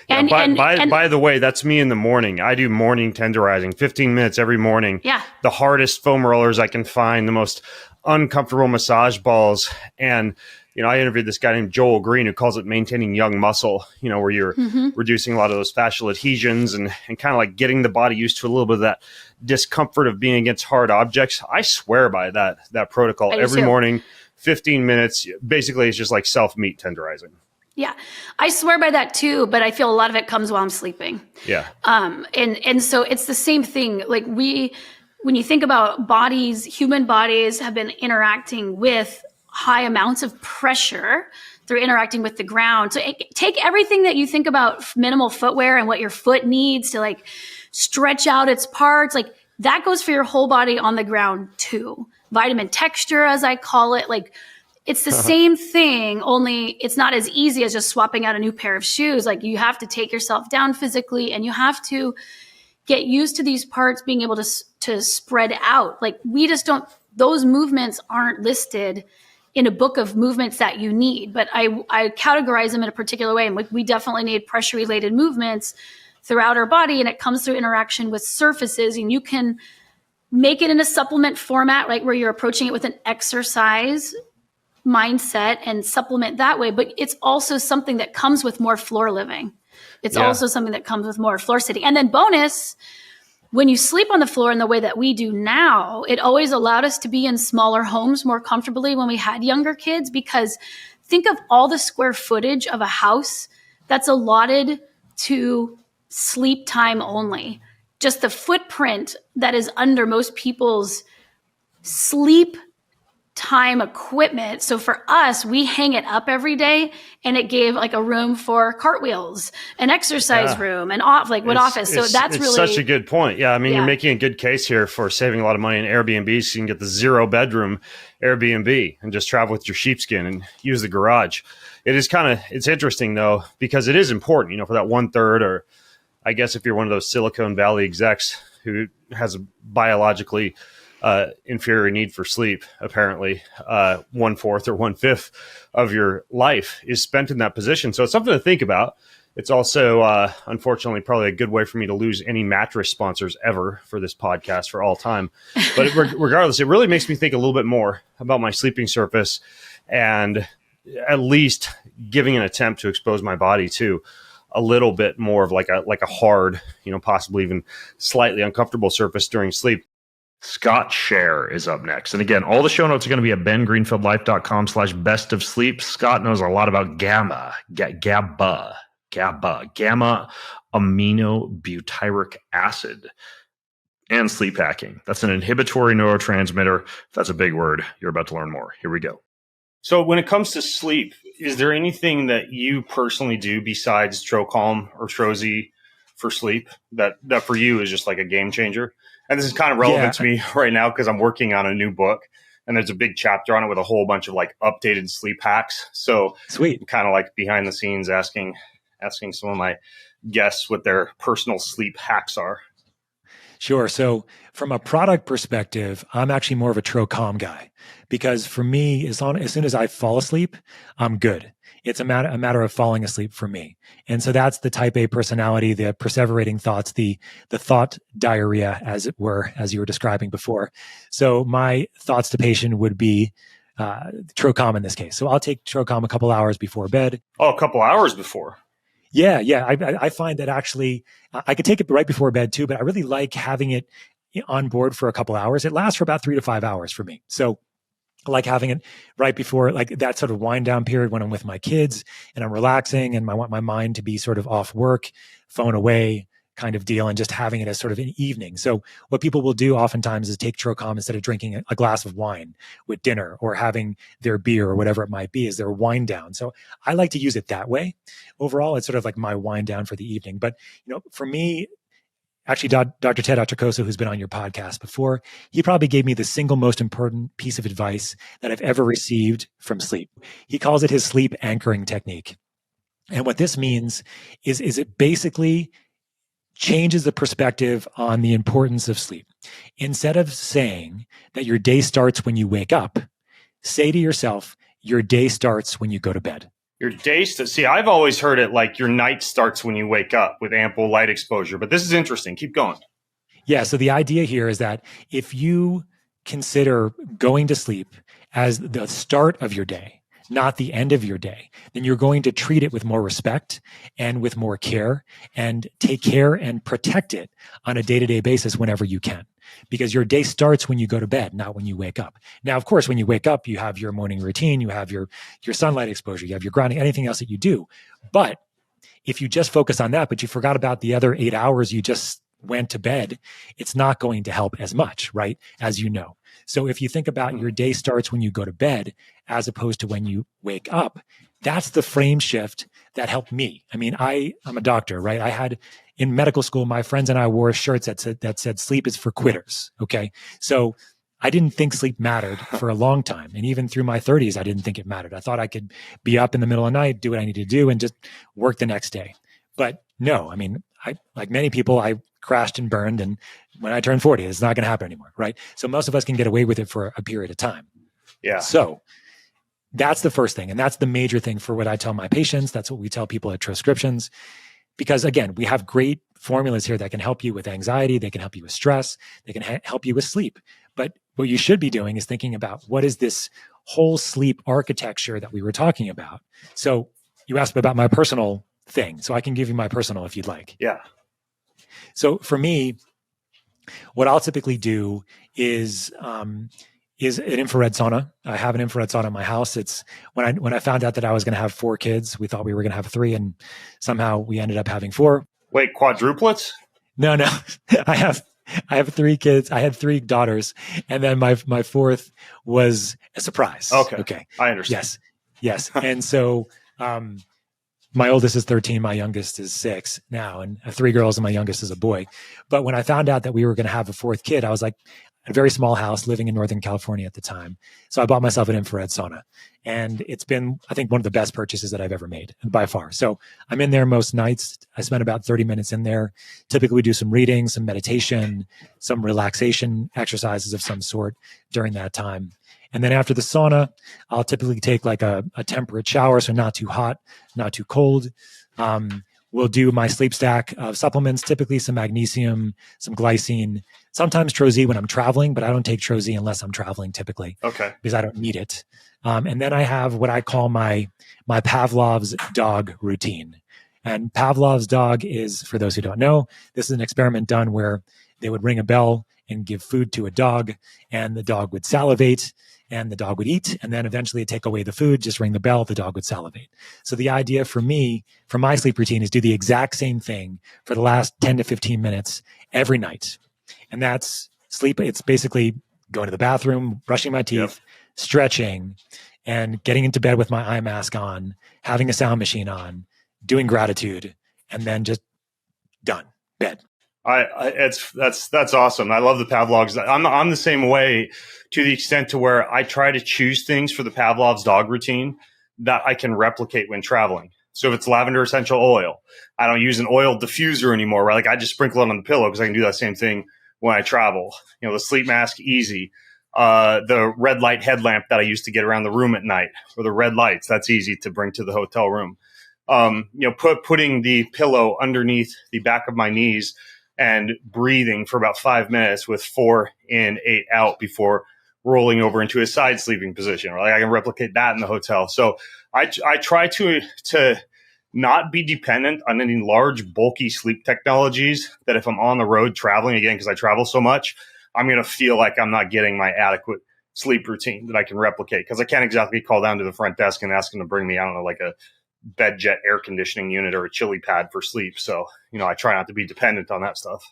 By the way, that's me in the morning. I do morning tenderizing, 15 minutes every morning. Yeah. The hardest foam rollers I can find, the most uncomfortable massage balls. And, I interviewed this guy named Joel Green who calls it maintaining young muscle, where you're reducing a lot of those fascial adhesions and kind of like getting the body used to a little bit of that discomfort of being against hard objects. I swear by that protocol every morning, 15 minutes. Basically, it's just like self-meat tenderizing. Yeah, I swear by that too, but I feel a lot of it comes while I'm sleeping. Yeah. And so it's the same thing. Like when you think about bodies, human bodies have been interacting with high amounts of pressure through interacting with the ground. So take everything that you think about minimal footwear and what your foot needs to like stretch out its parts. Like that goes for your whole body on the ground too. Vitamin texture, as I call it, like it's the same thing, only it's not as easy as just swapping out a new pair of shoes. Like you have to take yourself down physically and you have to get used to these parts being able to spread out. Like we just don't, those movements aren't listed in a book of movements that you need, but I categorize them in a particular way. And we definitely need pressure related movements throughout our body. And it comes through interaction with surfaces, and you can make it in a supplement format, right? Where you're approaching it with an exercise mindset and supplement that way. But it's also something that comes with more floor living. It's also something that comes with more floor sitting. And then bonus, when you sleep on the floor in the way that we do now, it always allowed us to be in smaller homes more comfortably when we had younger kids, because think of all the square footage of a house that's allotted to sleep time only. Just the footprint that is under most people's sleep time equipment. So for us, we hang it up every day, and it gave like a room for cartwheels, an exercise room, and office. So that's really such a good point. Yeah. I mean, you're making a good case here for saving a lot of money in Airbnb. So you can get the 0-bedroom Airbnb and just travel with your sheepskin and use the garage. It's interesting though, because it is important, for that 1/3, or I guess if you're one of those Silicon Valley execs who has a biologically inferior need for sleep, apparently 1/4 or 1/5 of your life is spent in that position. So it's something to think about. It's also, unfortunately, probably a good way for me to lose any mattress sponsors ever for this podcast for all time. But regardless, it really makes me think a little bit more about my sleeping surface and at least giving an attempt to expose my body to a little bit more of like a hard, possibly even slightly uncomfortable surface during sleep. Scott Scher is up next. And again, all the show notes are going to be at bengreenfieldlife.com/best of sleep. Scott knows a lot about gamma aminobutyric acid and sleep hacking. That's an inhibitory neurotransmitter. That's a big word. You're about to learn more. Here we go. So when it comes to sleep, is there anything that you personally do besides Trocalm or Trozy for sleep that for you is just like a game changer? And this is kind of relevant to me right now because I'm working on a new book, and there's a big chapter on it with a whole bunch of like updated sleep hacks. So sweet, I'm kind of like behind the scenes asking some of my guests what their personal sleep hacks are. Sure. So from a product perspective, I'm actually more of a Trocalm guy, because for me, as soon as I fall asleep, I'm good. It's a matter of falling asleep for me. And so that's the type A personality, the perseverating thoughts, the thought diarrhea, as it were, as you were describing before. So my thoughts to patient would be Trocalm in this case. So I'll take Trocalm a couple hours before bed. Oh, a couple hours before. Yeah. I find that actually I could take it right before bed too, but I really like having it on board for a couple hours. It lasts for about 3 to 5 hours for me. So I like having it right before, like that sort of wind down period when I'm with my kids and I'm relaxing and I want my mind to be sort of off work, phone away kind of deal, and just having it as sort of an evening. So what people will do oftentimes is take Trocalm instead of drinking a glass of wine with dinner or having their beer or whatever it might be as their wind down. So I like to use it that way. Overall, it's sort of like my wind down for the evening. But, for me, actually, Dr. Ted Achacoso, who's been on your podcast before, he probably gave me the single most important piece of advice that I've ever received from sleep. He calls it his sleep anchoring technique. And what this means is it basically changes the perspective on the importance of sleep. Instead of saying that your day starts when you wake up, say to yourself, your day starts when you go to bed. Your day see, I've always heard it like your night starts when you wake up with ample light exposure, but this is interesting. Keep going. Yeah. So the idea here is that if you consider going to sleep as the start of your day, not the end of your day, then you're going to treat it with more respect and with more care and take care and protect it on a day-to-day basis whenever you can. Because your day starts when you go to bed, not when you wake up. Now, of course, when you wake up, you have your morning routine, you have your sunlight exposure, you have your grounding, anything else that you do. But if you just focus on that, but you forgot about the other 8 hours you just went to bed, it's not going to help as much, right? As you know. So if you think about your day starts when you go to bed, as opposed to when you wake up, that's the frame shift that helped me. I mean, I'm a doctor, right? I had in medical school, my friends and I wore shirts that said sleep is for quitters. Okay. So I didn't think sleep mattered for a long time. And even through my 30s, I didn't think it mattered. I thought I could be up in the middle of the night, do what I needed to do, and just work the next day. But no, I mean, like many people, I crashed and burned. And when I turned 40, it's not going to happen anymore, right? So most of us can get away with it for a period of time. Yeah. So that's the first thing. And that's the major thing for what I tell my patients. That's what we tell people at Transcriptions. Because again, we have great formulas here that can help you with anxiety. They can help you with stress. They can help you with sleep. But what you should be doing is thinking about what is this whole sleep architecture that we were talking about. So you asked about my personal thing. So I can give you my personal if you'd like. Yeah. So for me, what I'll typically do is an infrared sauna. I have an infrared sauna in my house. It's when I found out that I was going to have 4 kids, we thought we were going to have 3, and somehow we ended up having 4. Wait, quadruplets? No. I have 3 kids. I had 3 daughters, and then my 4th was a surprise. Okay. I understand. Yes. And so my oldest is 13, my youngest is 6 now, and I have 3 girls, and my youngest is a boy. But when I found out that we were going to have a 4th kid, I was like, a very small house living in Northern California at the time. So I bought myself an infrared sauna, and it's been, I think, one of the best purchases that I've ever made by far. So I'm in there most nights. I spend about 30 minutes in there. Typically we do some reading, some meditation, some relaxation exercises of some sort during that time. And then after the sauna, I'll typically take like a temperate shower. So not too hot, not too cold. We'll do my sleep stack of supplements, typically some magnesium, some glycine, sometimes Trozy when I'm traveling, but I don't take Trozy unless I'm traveling typically. Okay. Because I don't need it. And then I have what I call my Pavlov's dog routine. And Pavlov's dog is, for those who don't know, this is an experiment done where they would ring a bell and give food to a dog, and the dog would salivate, and the dog would eat, and then eventually take away the food, just ring the bell, the dog would salivate. So the idea for me, for my sleep routine, is do the exact same thing for the last 10 to 15 minutes every night. And that's sleep. It's basically going to the bathroom, brushing my teeth, stretching, and getting into bed with my eye mask on, having a sound machine on, doing gratitude, and then just done, bed. That's awesome. I love the Pavlov's. I'm the same way, to the extent to where I try to choose things for the Pavlov's dog routine that I can replicate when traveling. So if it's lavender essential oil, I don't use an oil diffuser anymore, right? Like I just sprinkle it on the pillow because I can do that same thing when I travel. You know, the sleep mask, easy. The red light headlamp that I used to get around the room at night, or the red lights, that's easy to bring to the hotel room. Putting the pillow underneath the back of my knees and breathing for about 5 minutes with 4 in, 8 out before rolling over into a side sleeping position. Like I can replicate that in the hotel. So I try to not be dependent on any large, bulky sleep technologies that if I'm on the road traveling, again, because I travel so much, I'm going to feel like I'm not getting my adequate sleep routine that I can replicate, because I can't exactly call down to the front desk and ask them to bring me, I don't know, like a bed jet air conditioning unit or a chili pad for sleep. So, I try not to be dependent on that stuff.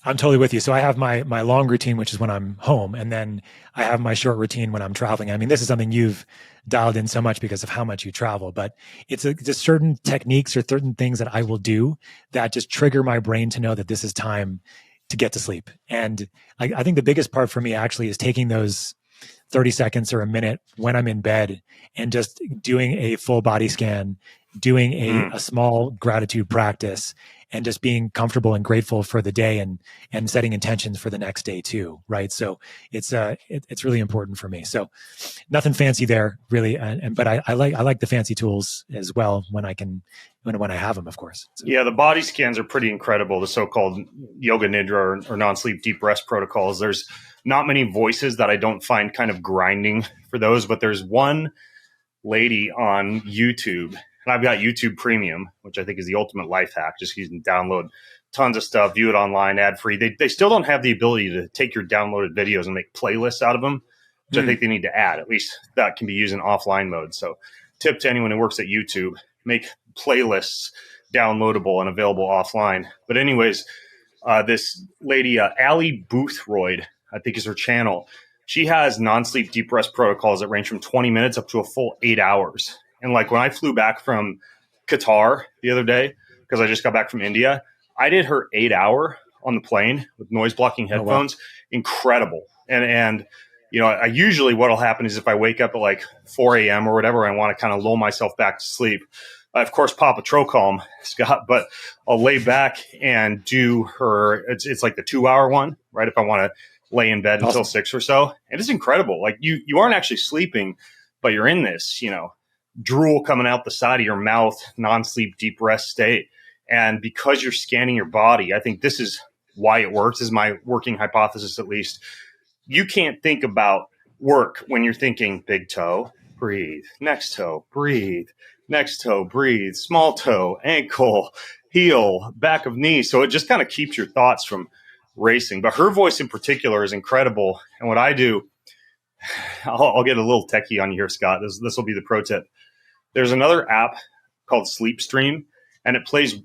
I'm totally with you. So I have my long routine, which is when I'm home, and then I have my short routine when I'm traveling. I mean, this is something you've dialed in so much because of how much you travel, but it's just certain techniques or certain things that I will do that just trigger my brain to know that this is time to get to sleep. And I think the biggest part for me actually is taking those 30 seconds or a minute when I'm in bed and just doing a full body scan, doing a small gratitude practice, and just being comfortable and grateful for the day and setting intentions for the next day too. Right. So it's really important for me. So nothing fancy there really. But I like the fancy tools as well when I have them, of course. So. Yeah. The body scans are pretty incredible. The so-called yoga nidra or non-sleep deep rest protocols. There's not many voices that I don't find kind of grinding for those, but there's one lady on YouTube. And I've got YouTube Premium, which I think is the ultimate life hack. Just you can download tons of stuff, view it online, ad free. They still don't have the ability to take your downloaded videos and make playlists out of them, which I think they need to add. At least that can be used in offline mode. So tip to anyone who works at YouTube, make playlists downloadable and available offline. But anyways, this lady, Allie Boothroyd, I think is her channel. She has non-sleep deep rest protocols that range from 20 minutes up to a full 8 hours. And like when I flew back from Qatar the other day, because I just got back from India, I did her 8 hour on the plane with noise blocking headphones. Oh, wow. Incredible. And I usually what'll happen is if I wake up at like 4 a.m. or whatever, I want to kind of lull myself back to sleep. I, of course, pop a Trocalm, Scott, but I'll lay back and do her. It's like the 2 hour one, right? If I want to lay in bed until 6 or so. And it's incredible. Like you aren't actually sleeping, but you're in this, drool coming out the side of your mouth, non-sleep deep rest state. And because you're scanning your body, I think this is why it works, is my working hypothesis at least. You can't think about work when you're thinking big toe, breathe, next toe, breathe, next toe, breathe, small toe, ankle, heel, back of knee. So it just kind of keeps your thoughts from racing. But her voice in particular is incredible. And what I do, I'll get a little techie on you here, Scott. This will be the pro tip. There's another app called Sleep Stream, and it plays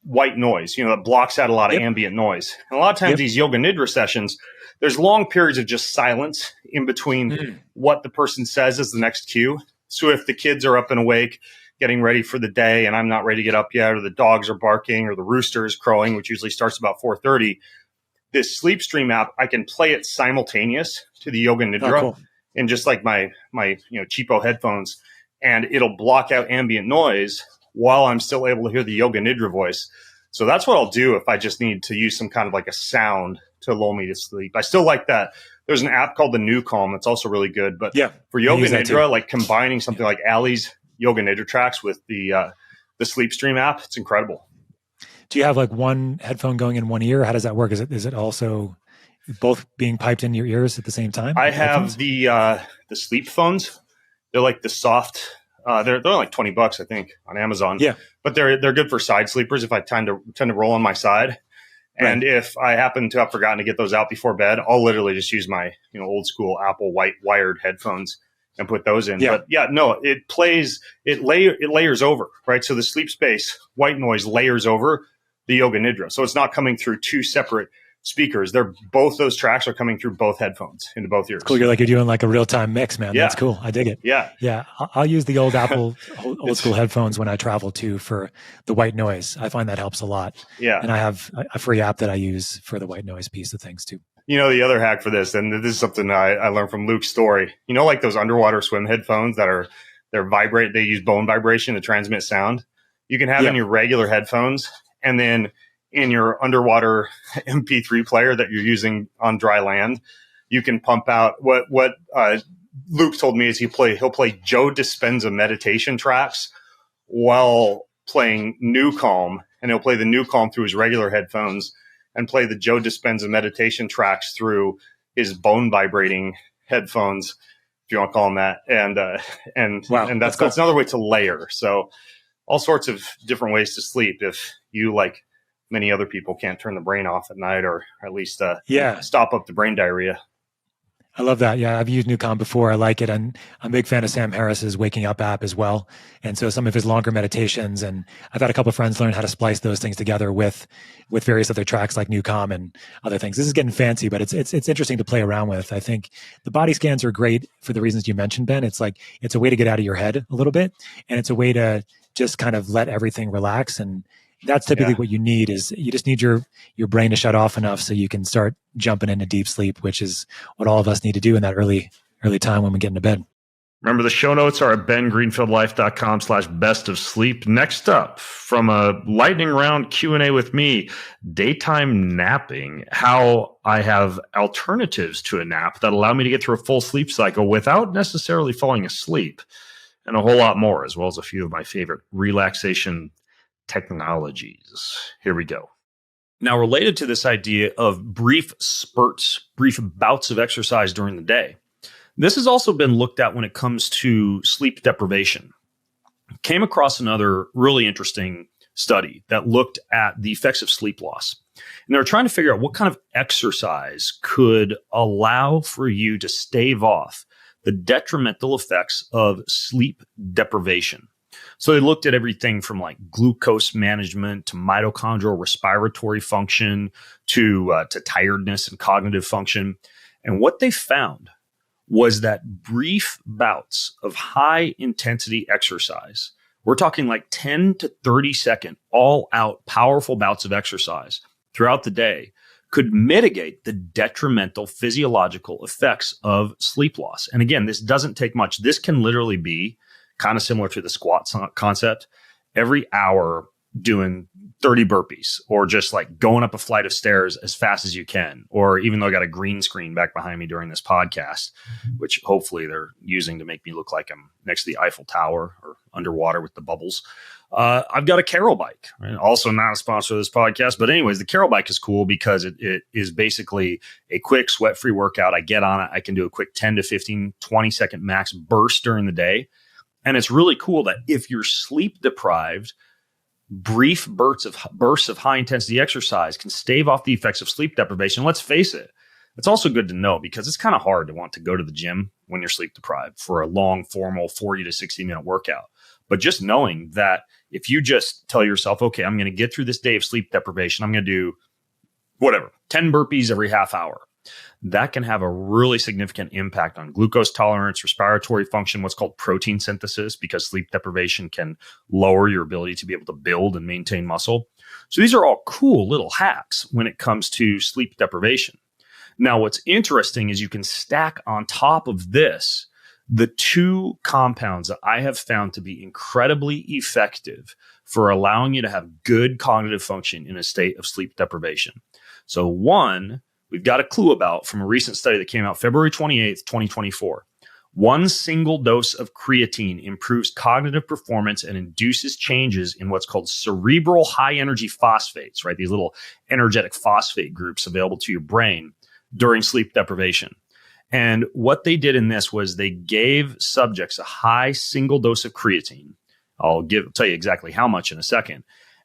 white noise, that blocks out a lot of ambient noise. And a lot of times these yoga nidra sessions, there's long periods of just silence in between what the person says is the next cue. So if the kids are up and awake, getting ready for the day, and I'm not ready to get up yet, or the dogs are barking, or the rooster is crowing, which usually starts about 4:30, this Sleep Stream app, I can play it simultaneous to the yoga nidra in just like my cheapo headphones. And it'll block out ambient noise while I'm still able to hear the yoga nidra voice. So that's what I'll do if I just need to use some kind of like a sound to lull me to sleep. I still like that. There's an app called the New Calm that's also really good. But for yoga nidra, like combining something like Allie's yoga nidra tracks with the Sleep Stream app, it's incredible. Do you have like one headphone going in one ear? How does that work? Is it also both being piped in your ears at the same time? I have the sleep phones. They're like the soft. They're only like $20, I think, on Amazon. Yeah, but they're good for side sleepers if I tend to roll on my side. And if I happen to have forgotten to get those out before bed, I'll literally just use my old school Apple white wired headphones and put those in. But it layers over, right? So the sleep space white noise layers over the yoga nidra, so it's not coming through two separate speakers. Both those tracks are coming through both headphones into both ears. Cool. You're doing like a real time mix, man. Yeah. That's cool. I dig it. Yeah. I'll use the old Apple old school headphones when I travel too for the white noise. I find that helps a lot. Yeah. And I have a free app that I use for the white noise piece of things too. The other hack for this, and this is something I learned from Luke's story. Like those underwater swim headphones they're vibrate. They use bone vibration to transmit sound. You can have in your regular headphones, and then in your underwater MP3 player that you're using on dry land, you can pump out what Luke told me is he'll play Joe Dispenza meditation tracks while playing New Calm, and he'll play the New Calm through his regular headphones and play the Joe Dispenza meditation tracks through his bone vibrating headphones, if you want to call them that. And that's another way to layer. So all sorts of different ways to sleep if you, like many other people, can't turn the brain off at night, or at least stop up the brain diarrhea. I love that. Yeah, I've used Newcom before. I like it. And I'm a big fan of Sam Harris's Waking Up app as well. And so some of his longer meditations, and I've had a couple of friends learn how to splice those things together with various other tracks like Newcom and other things. This is getting fancy, but it's interesting to play around with. I think the body scans are great for the reasons you mentioned, Ben. It's like, it's a way to get out of your head a little bit. And it's a way to just kind of let everything relax. And that's typically what you need. Is you just need your brain to shut off enough so you can start jumping into deep sleep, which is what all of us need to do in that early time when we get into bed. Remember, the show notes are at bengreenfieldlife.com/best of sleep. Next up, from a lightning round Q&A with me, daytime napping, how I have alternatives to a nap that allow me to get through a full sleep cycle without necessarily falling asleep, and a whole lot more, as well as a few of my favorite relaxation technologies. Here we go. Now, related to this idea of brief spurts, brief bouts of exercise during the day, this has also been looked at when it comes to sleep deprivation. Came across another really interesting study that looked at the effects of sleep loss. And they were trying to figure out what kind of exercise could allow for you to stave off the detrimental effects of sleep deprivation. So they looked at everything from like glucose management to mitochondrial respiratory function to tiredness and cognitive function. And what they found was that brief bouts of high intensity exercise, we're talking like 10 to 30 second all out powerful bouts of exercise throughout the day, could mitigate the detrimental physiological effects of sleep loss. And again, this doesn't take much. This can literally be kind of similar to the squat concept. Every hour doing 30 burpees, or just like going up a flight of stairs as fast as you can. Or even though I got a green screen back behind me during this podcast, which hopefully they're using to make me look like I'm next to the Eiffel Tower or underwater with the bubbles. I've got a Carol bike, right? Also not a sponsor of this podcast, but anyways, the Carol bike is cool because it is basically a quick sweat-free workout. I get on it. I can do a quick 10 to 15, 20 second max burst during the day. And it's really cool that if you're sleep deprived, brief bursts of high intensity exercise can stave off the effects of sleep deprivation. Let's face it, it's also good to know because it's kind of hard to want to go to the gym when you're sleep deprived for a long, formal 40 to 60 minute workout. But just knowing that if you just tell yourself, okay, I'm going to get through this day of sleep deprivation, I'm going to do 10 burpees every half hour. That can have a really significant impact on glucose tolerance, respiratory function, what's called protein synthesis, because sleep deprivation can lower your ability to be able to build and maintain muscle. So these are all cool little hacks when it comes to sleep deprivation. Now, what's interesting is you can stack on top of this the two compounds that I have found to be incredibly effective for allowing you to have good cognitive function in a state of sleep deprivation. So one, we've got a clue about from a recent study that came out February 28th, 2024. One single dose of creatine improves cognitive performance and induces changes in what's called cerebral high energy phosphates, right? These little energetic phosphate groups available to your brain during sleep deprivation. And what they did in this was they gave subjects a high single dose of creatine. I'll tell you exactly how much in a second.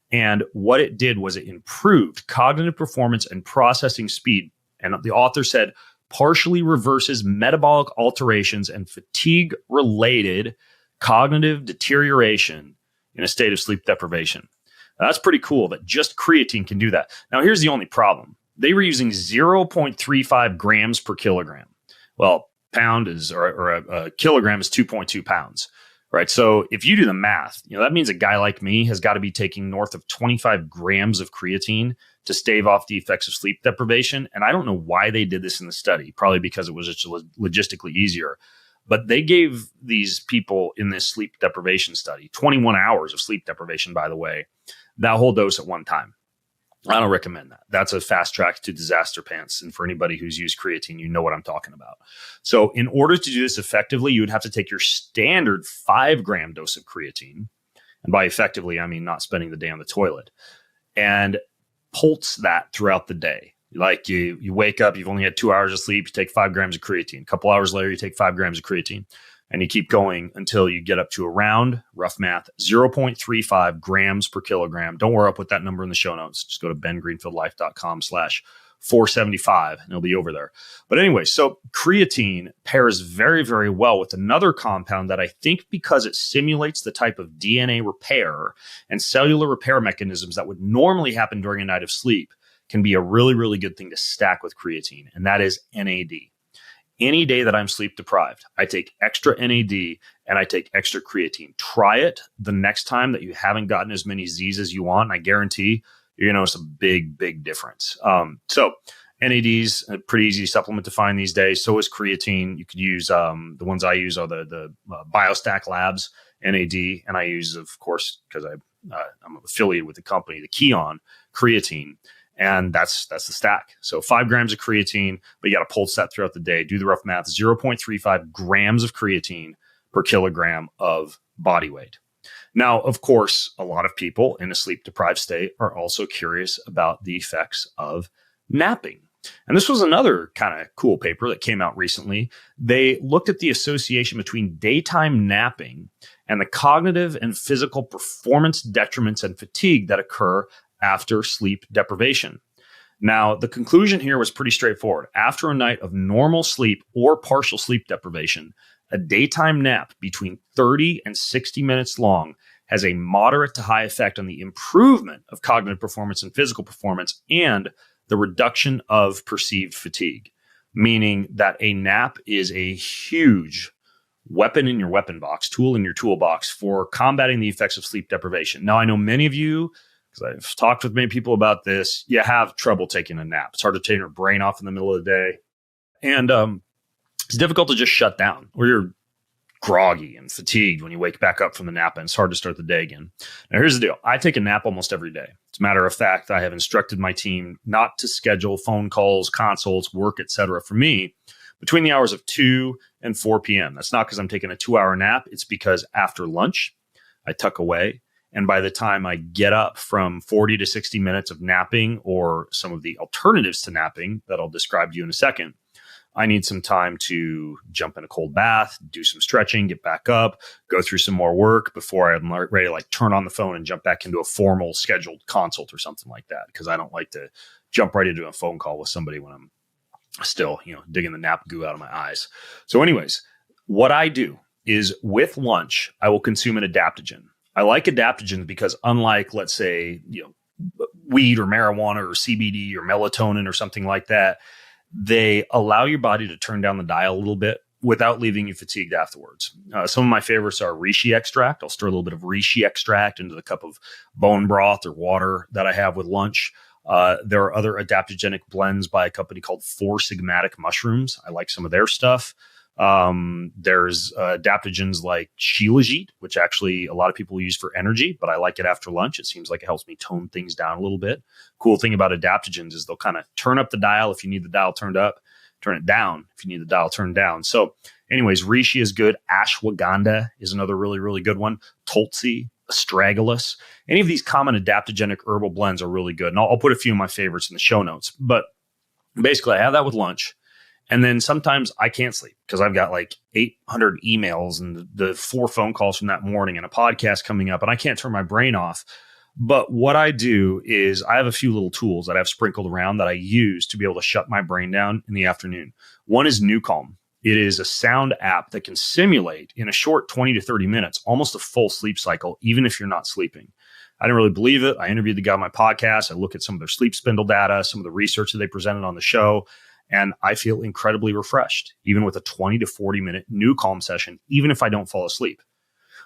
And what it did was it improved cognitive performance and processing speed. And the author said, partially reverses metabolic alterations and fatigue-related cognitive deterioration in a state of sleep deprivation. Now, that's pretty cool that just creatine can do that. Now, here's the only problem. They were using 0.35 grams per kilogram. Well, a kilogram is 2.2 pounds, right? So if you do the math, that means a guy like me has got to be taking north of 25 grams of creatine to stave off the effects of sleep deprivation. And I don't know why they did this in the study, probably because it was just logistically easier. But they gave these people in this sleep deprivation study 21 hours of sleep deprivation, by the way, that whole dose at one time. I don't recommend that. That's a fast track to disaster pants. And for anybody who's used creatine, you know what I'm talking about. So in order to do this effectively, you would have to take your standard 5-gram dose of creatine. And by effectively, I mean not spending the day on the toilet. And pulse that throughout the day. Like you wake up, you've only had 2 hours of sleep, you take 5 grams of creatine. A couple hours later, you take 5 grams of creatine. And you keep going until you get up to around, rough math, 0.35 grams per kilogram. Don't worry, I'll put that number in the show notes. Just go to bengreenfieldlife.com/ 475, and it'll be over there. But anyway, so creatine pairs very, very well with another compound that I think, because it simulates the type of DNA repair and cellular repair mechanisms that would normally happen during a night of sleep, can be a really, really good thing to stack with creatine, and that is NAD. Any day that I'm sleep deprived, I take extra NAD and I take extra creatine. Try it the next time that you haven't gotten as many Z's as you want, and I guarantee you're going to notice a big, big difference. So NAD's a pretty easy supplement to find these days. So is creatine. You could use the ones I use are the BioStack Labs NAD, and I use, of course, because I'm affiliated with the company, the Keon creatine. And that's the stack. So 5 grams of creatine, but you got to pulse that throughout the day. Do the rough math, 0.35 grams of creatine per kilogram of body weight. Now, of course, a lot of people in a sleep deprived state are also curious about the effects of napping. And this was another kind of cool paper that came out recently. They looked at the association between daytime napping and the cognitive and physical performance detriments and fatigue that occur after sleep deprivation. Now, the conclusion here was pretty straightforward. After a night of normal sleep or partial sleep deprivation, a daytime nap between 30 and 60 minutes long has a moderate to high effect on the improvement of cognitive performance and physical performance and the reduction of perceived fatigue, meaning that a nap is a huge weapon in your weapon box, tool in your toolbox for combating the effects of sleep deprivation. Now, I know many of you, because I've talked with many people about this, you have trouble taking a nap. It's hard to take your brain off in the middle of the day. And it's difficult to just shut down, or you're groggy and fatigued when you wake back up from the nap, and it's hard to start the day again. Now, here's the deal. I take a nap almost every day. As a matter of fact, I have instructed my team not to schedule phone calls, consults, work, etc. for me between the hours of 2 and 4 p.m. That's not because I'm taking a 2-hour nap. It's because after lunch, I tuck away. And by the time I get up from 40 to 60 minutes of napping, or some of the alternatives to napping that I'll describe to you in a second, I need some time to jump in a cold bath, do some stretching, get back up, go through some more work before I'm ready to like turn on the phone and jump back into a formal scheduled consult or something like that. Because I don't like to jump right into a phone call with somebody when I'm still, digging the nap goo out of my eyes. So anyways, what I do is with lunch, I will consume an adaptogen. I like adaptogens because unlike, let's say, weed or marijuana or CBD or melatonin or something like that, they allow your body to turn down the dial a little bit without leaving you fatigued afterwards. Some of my favorites are reishi extract. I'll stir a little bit of reishi extract into the cup of bone broth or water that I have with lunch. There are other adaptogenic blends by a company called Four Sigmatic Mushrooms. I like some of their stuff. There's adaptogens like Shilajit, which actually a lot of people use for energy, but I like it after lunch. It seems like it helps me tone things down a little bit. Cool thing about adaptogens is they'll kind of turn up the dial if you need the dial turned up, turn it down if you need the dial turned down. So anyways, reishi is good. Ashwagandha is another really, really good one. Tulsi, astragalus. Any of these common adaptogenic herbal blends are really good. And I'll put a few of my favorites in the show notes. But basically, I have that with lunch. And then sometimes I can't sleep because I've got like 800 emails and the 4 phone calls from that morning and a podcast coming up, and I can't turn my brain off. But what I do is I have a few little tools that I've sprinkled around that I use to be able to shut my brain down in the afternoon. One is NewCalm. It is a sound app that can simulate in a short 20 to 30 minutes, almost a full sleep cycle, even if you're not sleeping. I didn't really believe it. I interviewed the guy on my podcast. I look at some of their sleep spindle data, some of the research that they presented on the show, and I feel incredibly refreshed, even with a 20 to 40 minute NewCalm session, even if I don't fall asleep.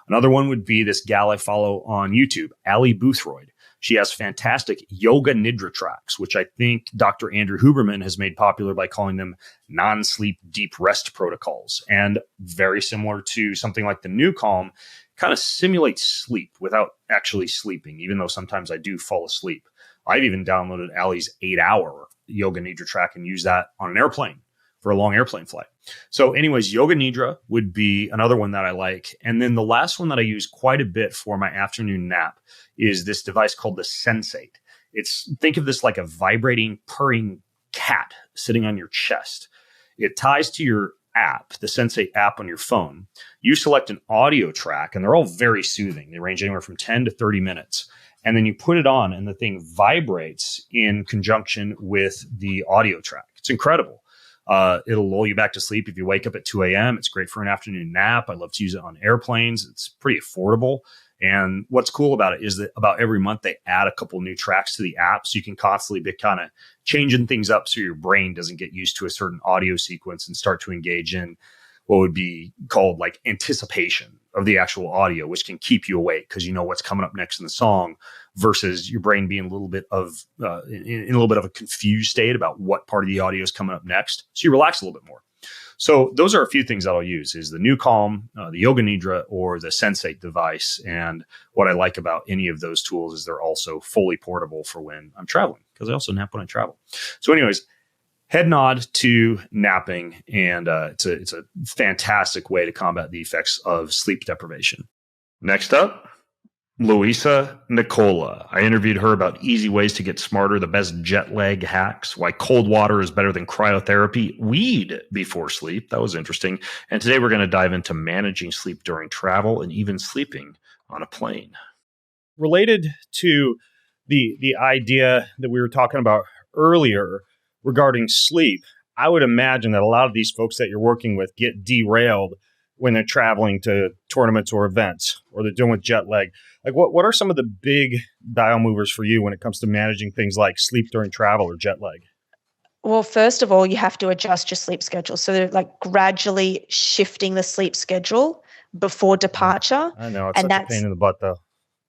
Another one would be this gal I follow on YouTube, Ali Boothroyd. She has fantastic yoga nidra tracks, which I think Dr. Andrew Huberman has made popular by calling them non-sleep deep rest protocols. And very similar to something like the NewCalm, kind of simulates sleep without actually sleeping, even though sometimes I do fall asleep. I've even downloaded Ali's 8-hour yoga nidra track and use that on an airplane for a long airplane flight. So anyways, yoga nidra would be another one that I like. And then the last one that I use quite a bit for my afternoon nap is this device called the Sensate. Think of this like a vibrating, purring cat sitting on your chest. It ties to your app, the Sensate app on your phone. You select an audio track, and they're all very soothing. They range anywhere from 10 to 30 minutes. and then you put it on and the thing vibrates in conjunction with the audio track. It's incredible. It'll lull you back to sleep if you wake up at 2 a.m. It's great for an afternoon nap. I love to use it on airplanes. It's pretty affordable. And what's cool about it is that about every month they add a couple new tracks to the app, so you can constantly be kind of changing things up so your brain doesn't get used to a certain audio sequence and start to engage in what would be called like anticipation of the actual audio, which can keep you awake because you know what's coming up next in the song, versus your brain being a little bit of in a little bit of a confused state about what part of the audio is coming up next. So you relax a little bit more. So those are a few things that I'll use: is the New Calm, the Yoga Nidra, or the Sensate device. And what I like about any of those tools is they're also fully portable for when I'm traveling, because I also nap when I travel. So anyways, head nod to napping, and it's a fantastic way to combat the effects of sleep deprivation. Next up, Luisa Nicola. I interviewed her about easy ways to get smarter, the best jet lag hacks, why cold water is better than cryotherapy, weed before sleep. That was interesting. And today we're going to dive into managing sleep during travel and even sleeping on a plane. Related to the idea that we were talking about earlier regarding sleep, I would imagine that a lot of these folks that you're working with get derailed when they're traveling to tournaments or events, or they're dealing with jet lag. Like what are some of the big dial movers for you when it comes to managing things like sleep during travel or jet lag? Well, first of all, you have to adjust your sleep schedule. So they're like gradually shifting the sleep schedule before departure. I know, it's such a pain in the butt though.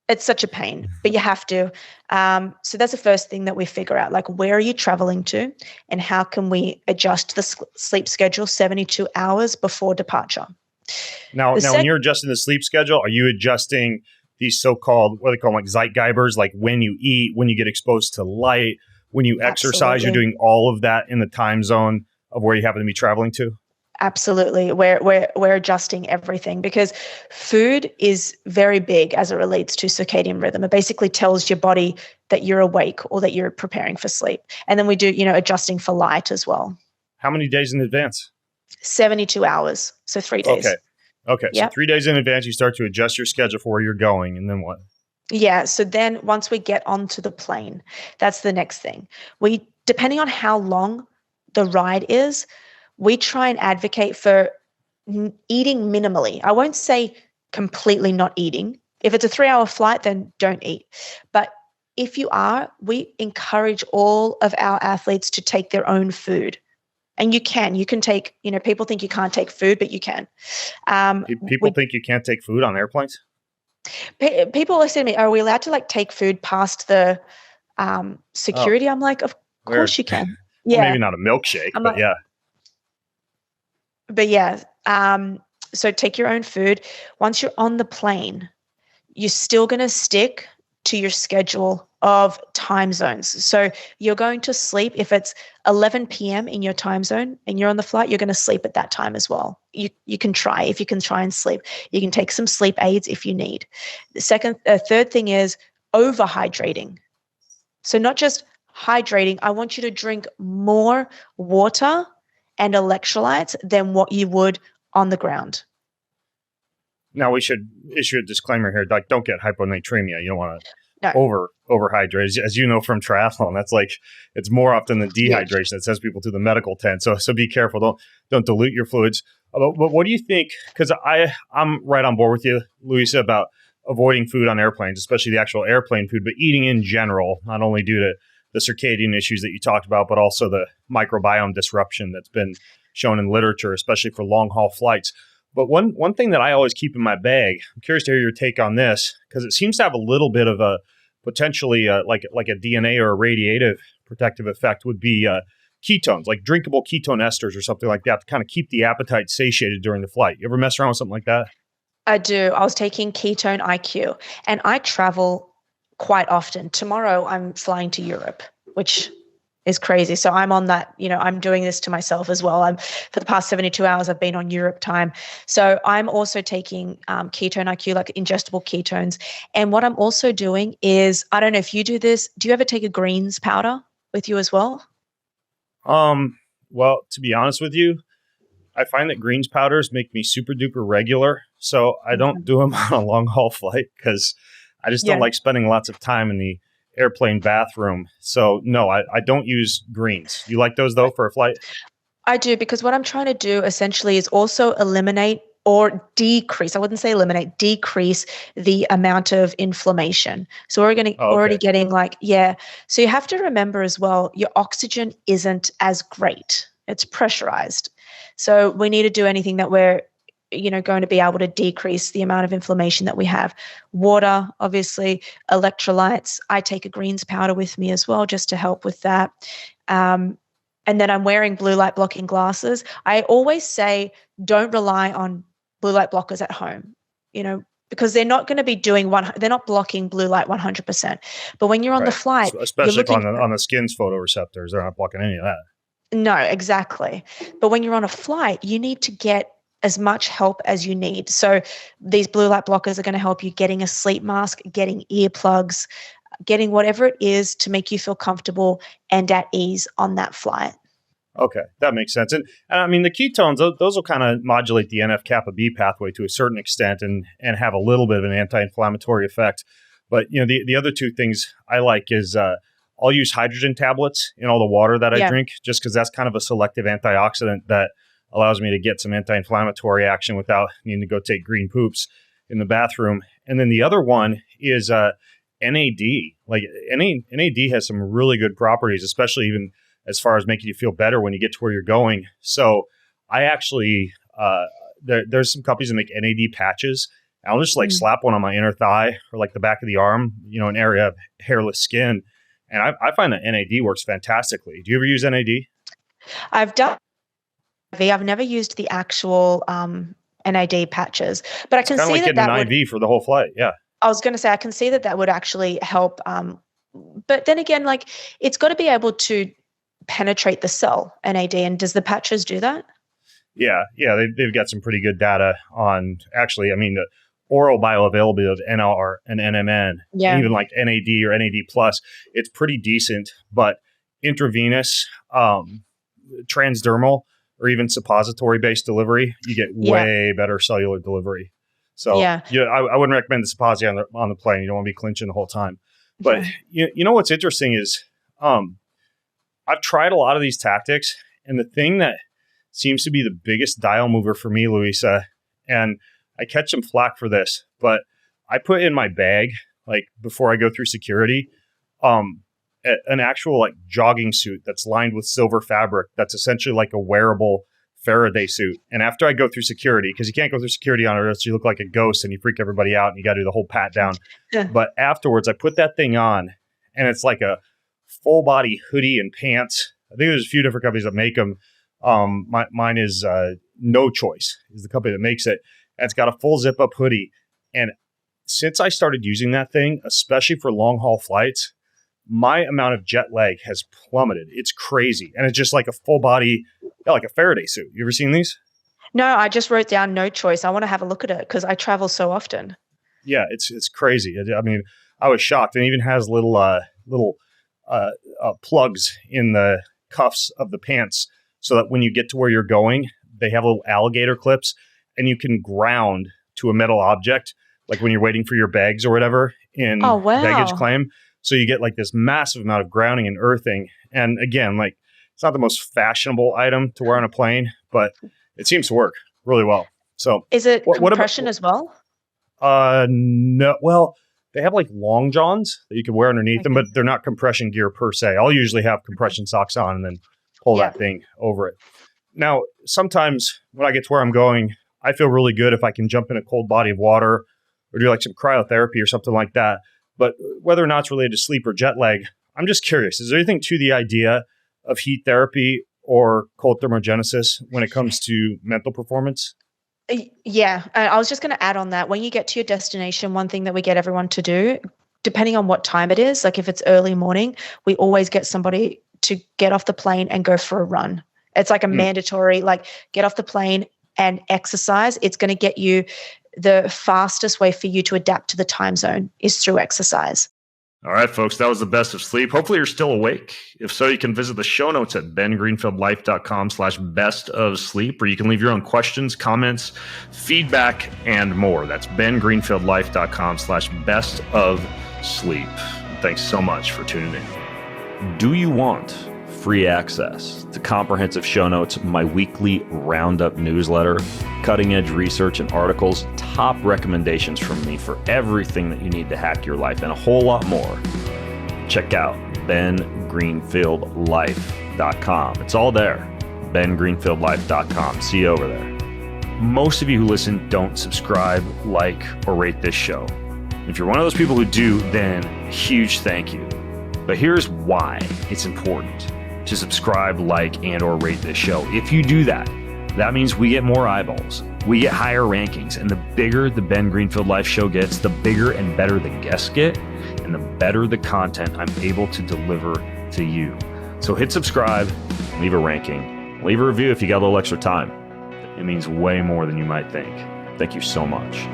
It's such a pain, but you have to. So that's the first thing that we figure out, like where are you traveling to and how can we adjust the sleep schedule 72 hours before departure? Now, when you're adjusting the sleep schedule, are you adjusting these so-called, what do they call them, like Zeitgebers, like when you eat, when you get exposed to light, when you exercise, you're doing all of that in the time zone of where you happen to be traveling to? Absolutely. We're adjusting everything because food is very big as it relates to circadian rhythm. It basically tells your body that you're awake or that you're preparing for sleep. And then we do, adjusting for light as well. How many days in advance? 72 hours. So 3 days. Okay. Yep. So 3 days in advance, you start to adjust your schedule for where you're going. And then what? Yeah. So then once we get onto the plane, that's the next thing. Depending on how long the ride is, we try and advocate for eating minimally. I won't say completely not eating. If it's a 3-hour flight, then don't eat. But if you are, we encourage all of our athletes to take their own food. And you can take, people think you can't take food, but you can. People think you can't take food on airplanes? People always say to me, are we allowed to take food past the security? I'm like, of course you can. Yeah. Well, maybe not a milkshake, but yeah. But yeah, so take your own food. Once you're on the plane, you're still going to stick to your schedule of time zones. So you're going to sleep. If it's 11 p.m. in your time zone and you're on the flight, you're going to sleep at that time as well. You can try and sleep. You can take some sleep aids if you need. The third thing is overhydrating. So not just hydrating. I want you to drink more water and electrolytes than what you would on the ground. Now we should issue a disclaimer here, like don't get hyponatremia. You don't want to overhydrate. As you know from triathlon, that's it's more often than dehydration that sends people to the medical tent. So be careful. Don't dilute your fluids. But what do you think? Because I'm right on board with you, Luisa, about avoiding food on airplanes, especially the actual airplane food, but eating in general, not only due to the circadian issues that you talked about, but also the microbiome disruption that's been shown in literature, especially for long haul flights. But one thing that I always keep in my bag, I'm curious to hear your take on this, because it seems to have a little bit of a potentially like a DNA or a radiative protective effect, would be ketones, like drinkable ketone esters or something like that, to kind of keep the appetite satiated during the flight. You ever mess around with something like that? I do. I was taking Ketone IQ, and I travel quite often. Tomorrow I'm flying to Europe, which is crazy. So I'm on that, I'm doing this to myself as well. For the past 72 hours, I've been on Europe time. So I'm also taking Ketone IQ, like ingestible ketones. And what I'm also doing is, I don't know if you do this, do you ever take a greens powder with you as well? Well, to be honest with you, I find that greens powders make me super duper regular. So I don't do them on a long haul flight because I just don't like spending lots of time in the airplane bathroom. So no, I don't use greens. You like those though for a flight? I do, because what I'm trying to do essentially is also eliminate or decrease. I wouldn't say eliminate, decrease the amount of inflammation. So we're going to already getting So you have to remember as well, your oxygen isn't as great. It's pressurized. So we need to do anything that we're going to be able to decrease the amount of inflammation that we have. Water, obviously, electrolytes. I take a greens powder with me as well, just to help with that. And then I'm wearing blue light blocking glasses. I always say, don't rely on blue light blockers at home, because they're not going to be they're not blocking blue light 100%. But when you're on the flight, especially on the skin's photoreceptors, they're not blocking any of that. No, exactly. But when you're on a flight, you need to get as much help as you need. So these blue light blockers are going to help you getting a sleep mask, getting earplugs, getting whatever it is to make you feel comfortable and at ease on that flight. Okay, that makes sense. And I mean, the ketones, those will kind of modulate the NF-kappa B pathway to a certain extent and have a little bit of an anti-inflammatory effect. But, the other two things I like is I'll use hydrogen tablets in all the water that I drink, just because that's kind of a selective antioxidant that allows me to get some anti-inflammatory action without needing to go take green poops in the bathroom. And then the other one is NAD. Like NAD has some really good properties, especially even as far as making you feel better when you get to where you're going. So I actually, there's some companies that make NAD patches. I'll just slap one on my inner thigh or like the back of the arm, an area of hairless skin. And I find that NAD works fantastically. Do you ever use NAD? I've done. I've never used the actual NAD patches, but I can see that an IV for the whole flight. Yeah. I was going to say, I can see that would actually help. But then again, it's got to be able to penetrate the cell, NAD. And does the patches do that? Yeah. They've got some pretty good data on the oral bioavailability of NR and NMN, even like NAD or NAD plus. It's pretty decent, but intravenous, transdermal, or even suppository-based delivery, you get way better cellular delivery. So I wouldn't recommend the suppository on the plane. You don't want to be clinching the whole time. But what's interesting is I've tried a lot of these tactics, and the thing that seems to be the biggest dial mover for me, Louisa, and I catch some flack for this, but I put in my bag, before I go through security, an actual jogging suit that's lined with silver fabric that's essentially like a wearable Faraday suit. And after I go through security, because you can't go through security on Earth, so you look like a ghost and you freak everybody out and you got to do the whole pat down. But afterwards, I put that thing on, and it's like a full body hoodie and pants. I think there's a few different companies that make them. Mine is No Choice is the company that makes it. And it's got a full zip up hoodie. And since I started using that thing, especially for long haul flights, my amount of jet lag has plummeted. It's crazy. And it's just like a full body, like a Faraday suit. You ever seen these? No, I just wrote down No Choice. I want to have a look at it because I travel so often. Yeah, it's crazy. I mean, I was shocked. It even has little plugs in the cuffs of the pants so that when you get to where you're going, they have little alligator clips and you can ground to a metal object, like when you're waiting for your bags or whatever in baggage claim. So you get this massive amount of grounding and earthing. And again, it's not the most fashionable item to wear on a plane, but it seems to work really well. So is it compression as well? No. Well, they have long johns that you can wear underneath them, but they're not compression gear per se. I'll usually have compression socks on and then pull that thing over it. Now, sometimes when I get to where I'm going, I feel really good if I can jump in a cold body of water or do some cryotherapy or something like that. But whether or not it's related to sleep or jet lag, I'm just curious. Is there anything to the idea of heat therapy or cold thermogenesis when it comes to mental performance? Yeah. I was just going to add on that. When you get to your destination, one thing that we get everyone to do, depending on what time it is, if it's early morning, we always get somebody to get off the plane and go for a run. It's a mandatory, get off the plane and exercise. It's going to get you the fastest way for you to adapt to the time zone is through exercise. All right, folks, that was the best of sleep. Hopefully you're still awake. If so, you can visit the show notes at bengreenfieldlife.com/best of sleep, where you can leave your own questions, comments, feedback, and more. That's bengreenfieldlife.com/best of sleep. Thanks so much for tuning in. Do you want free access to comprehensive show notes, my weekly roundup newsletter, cutting edge research and articles, top recommendations from me for everything that you need to hack your life, and a whole lot more? Check out bengreenfieldlife.com. It's all there. bengreenfieldlife.com. See you over there. Most of you who listen don't subscribe, like, or rate this show. If you're one of those people who do, then huge thank you. But here's why it's important to subscribe, like, and or rate this show. If you do that, that means we get more eyeballs, we get higher rankings, and the bigger the Ben Greenfield Life show gets, the bigger and better the guests get, and the better the content I'm able to deliver to you. So hit subscribe, leave a ranking, leave a review if you got a little extra time. It means way more than you might think. Thank you so much.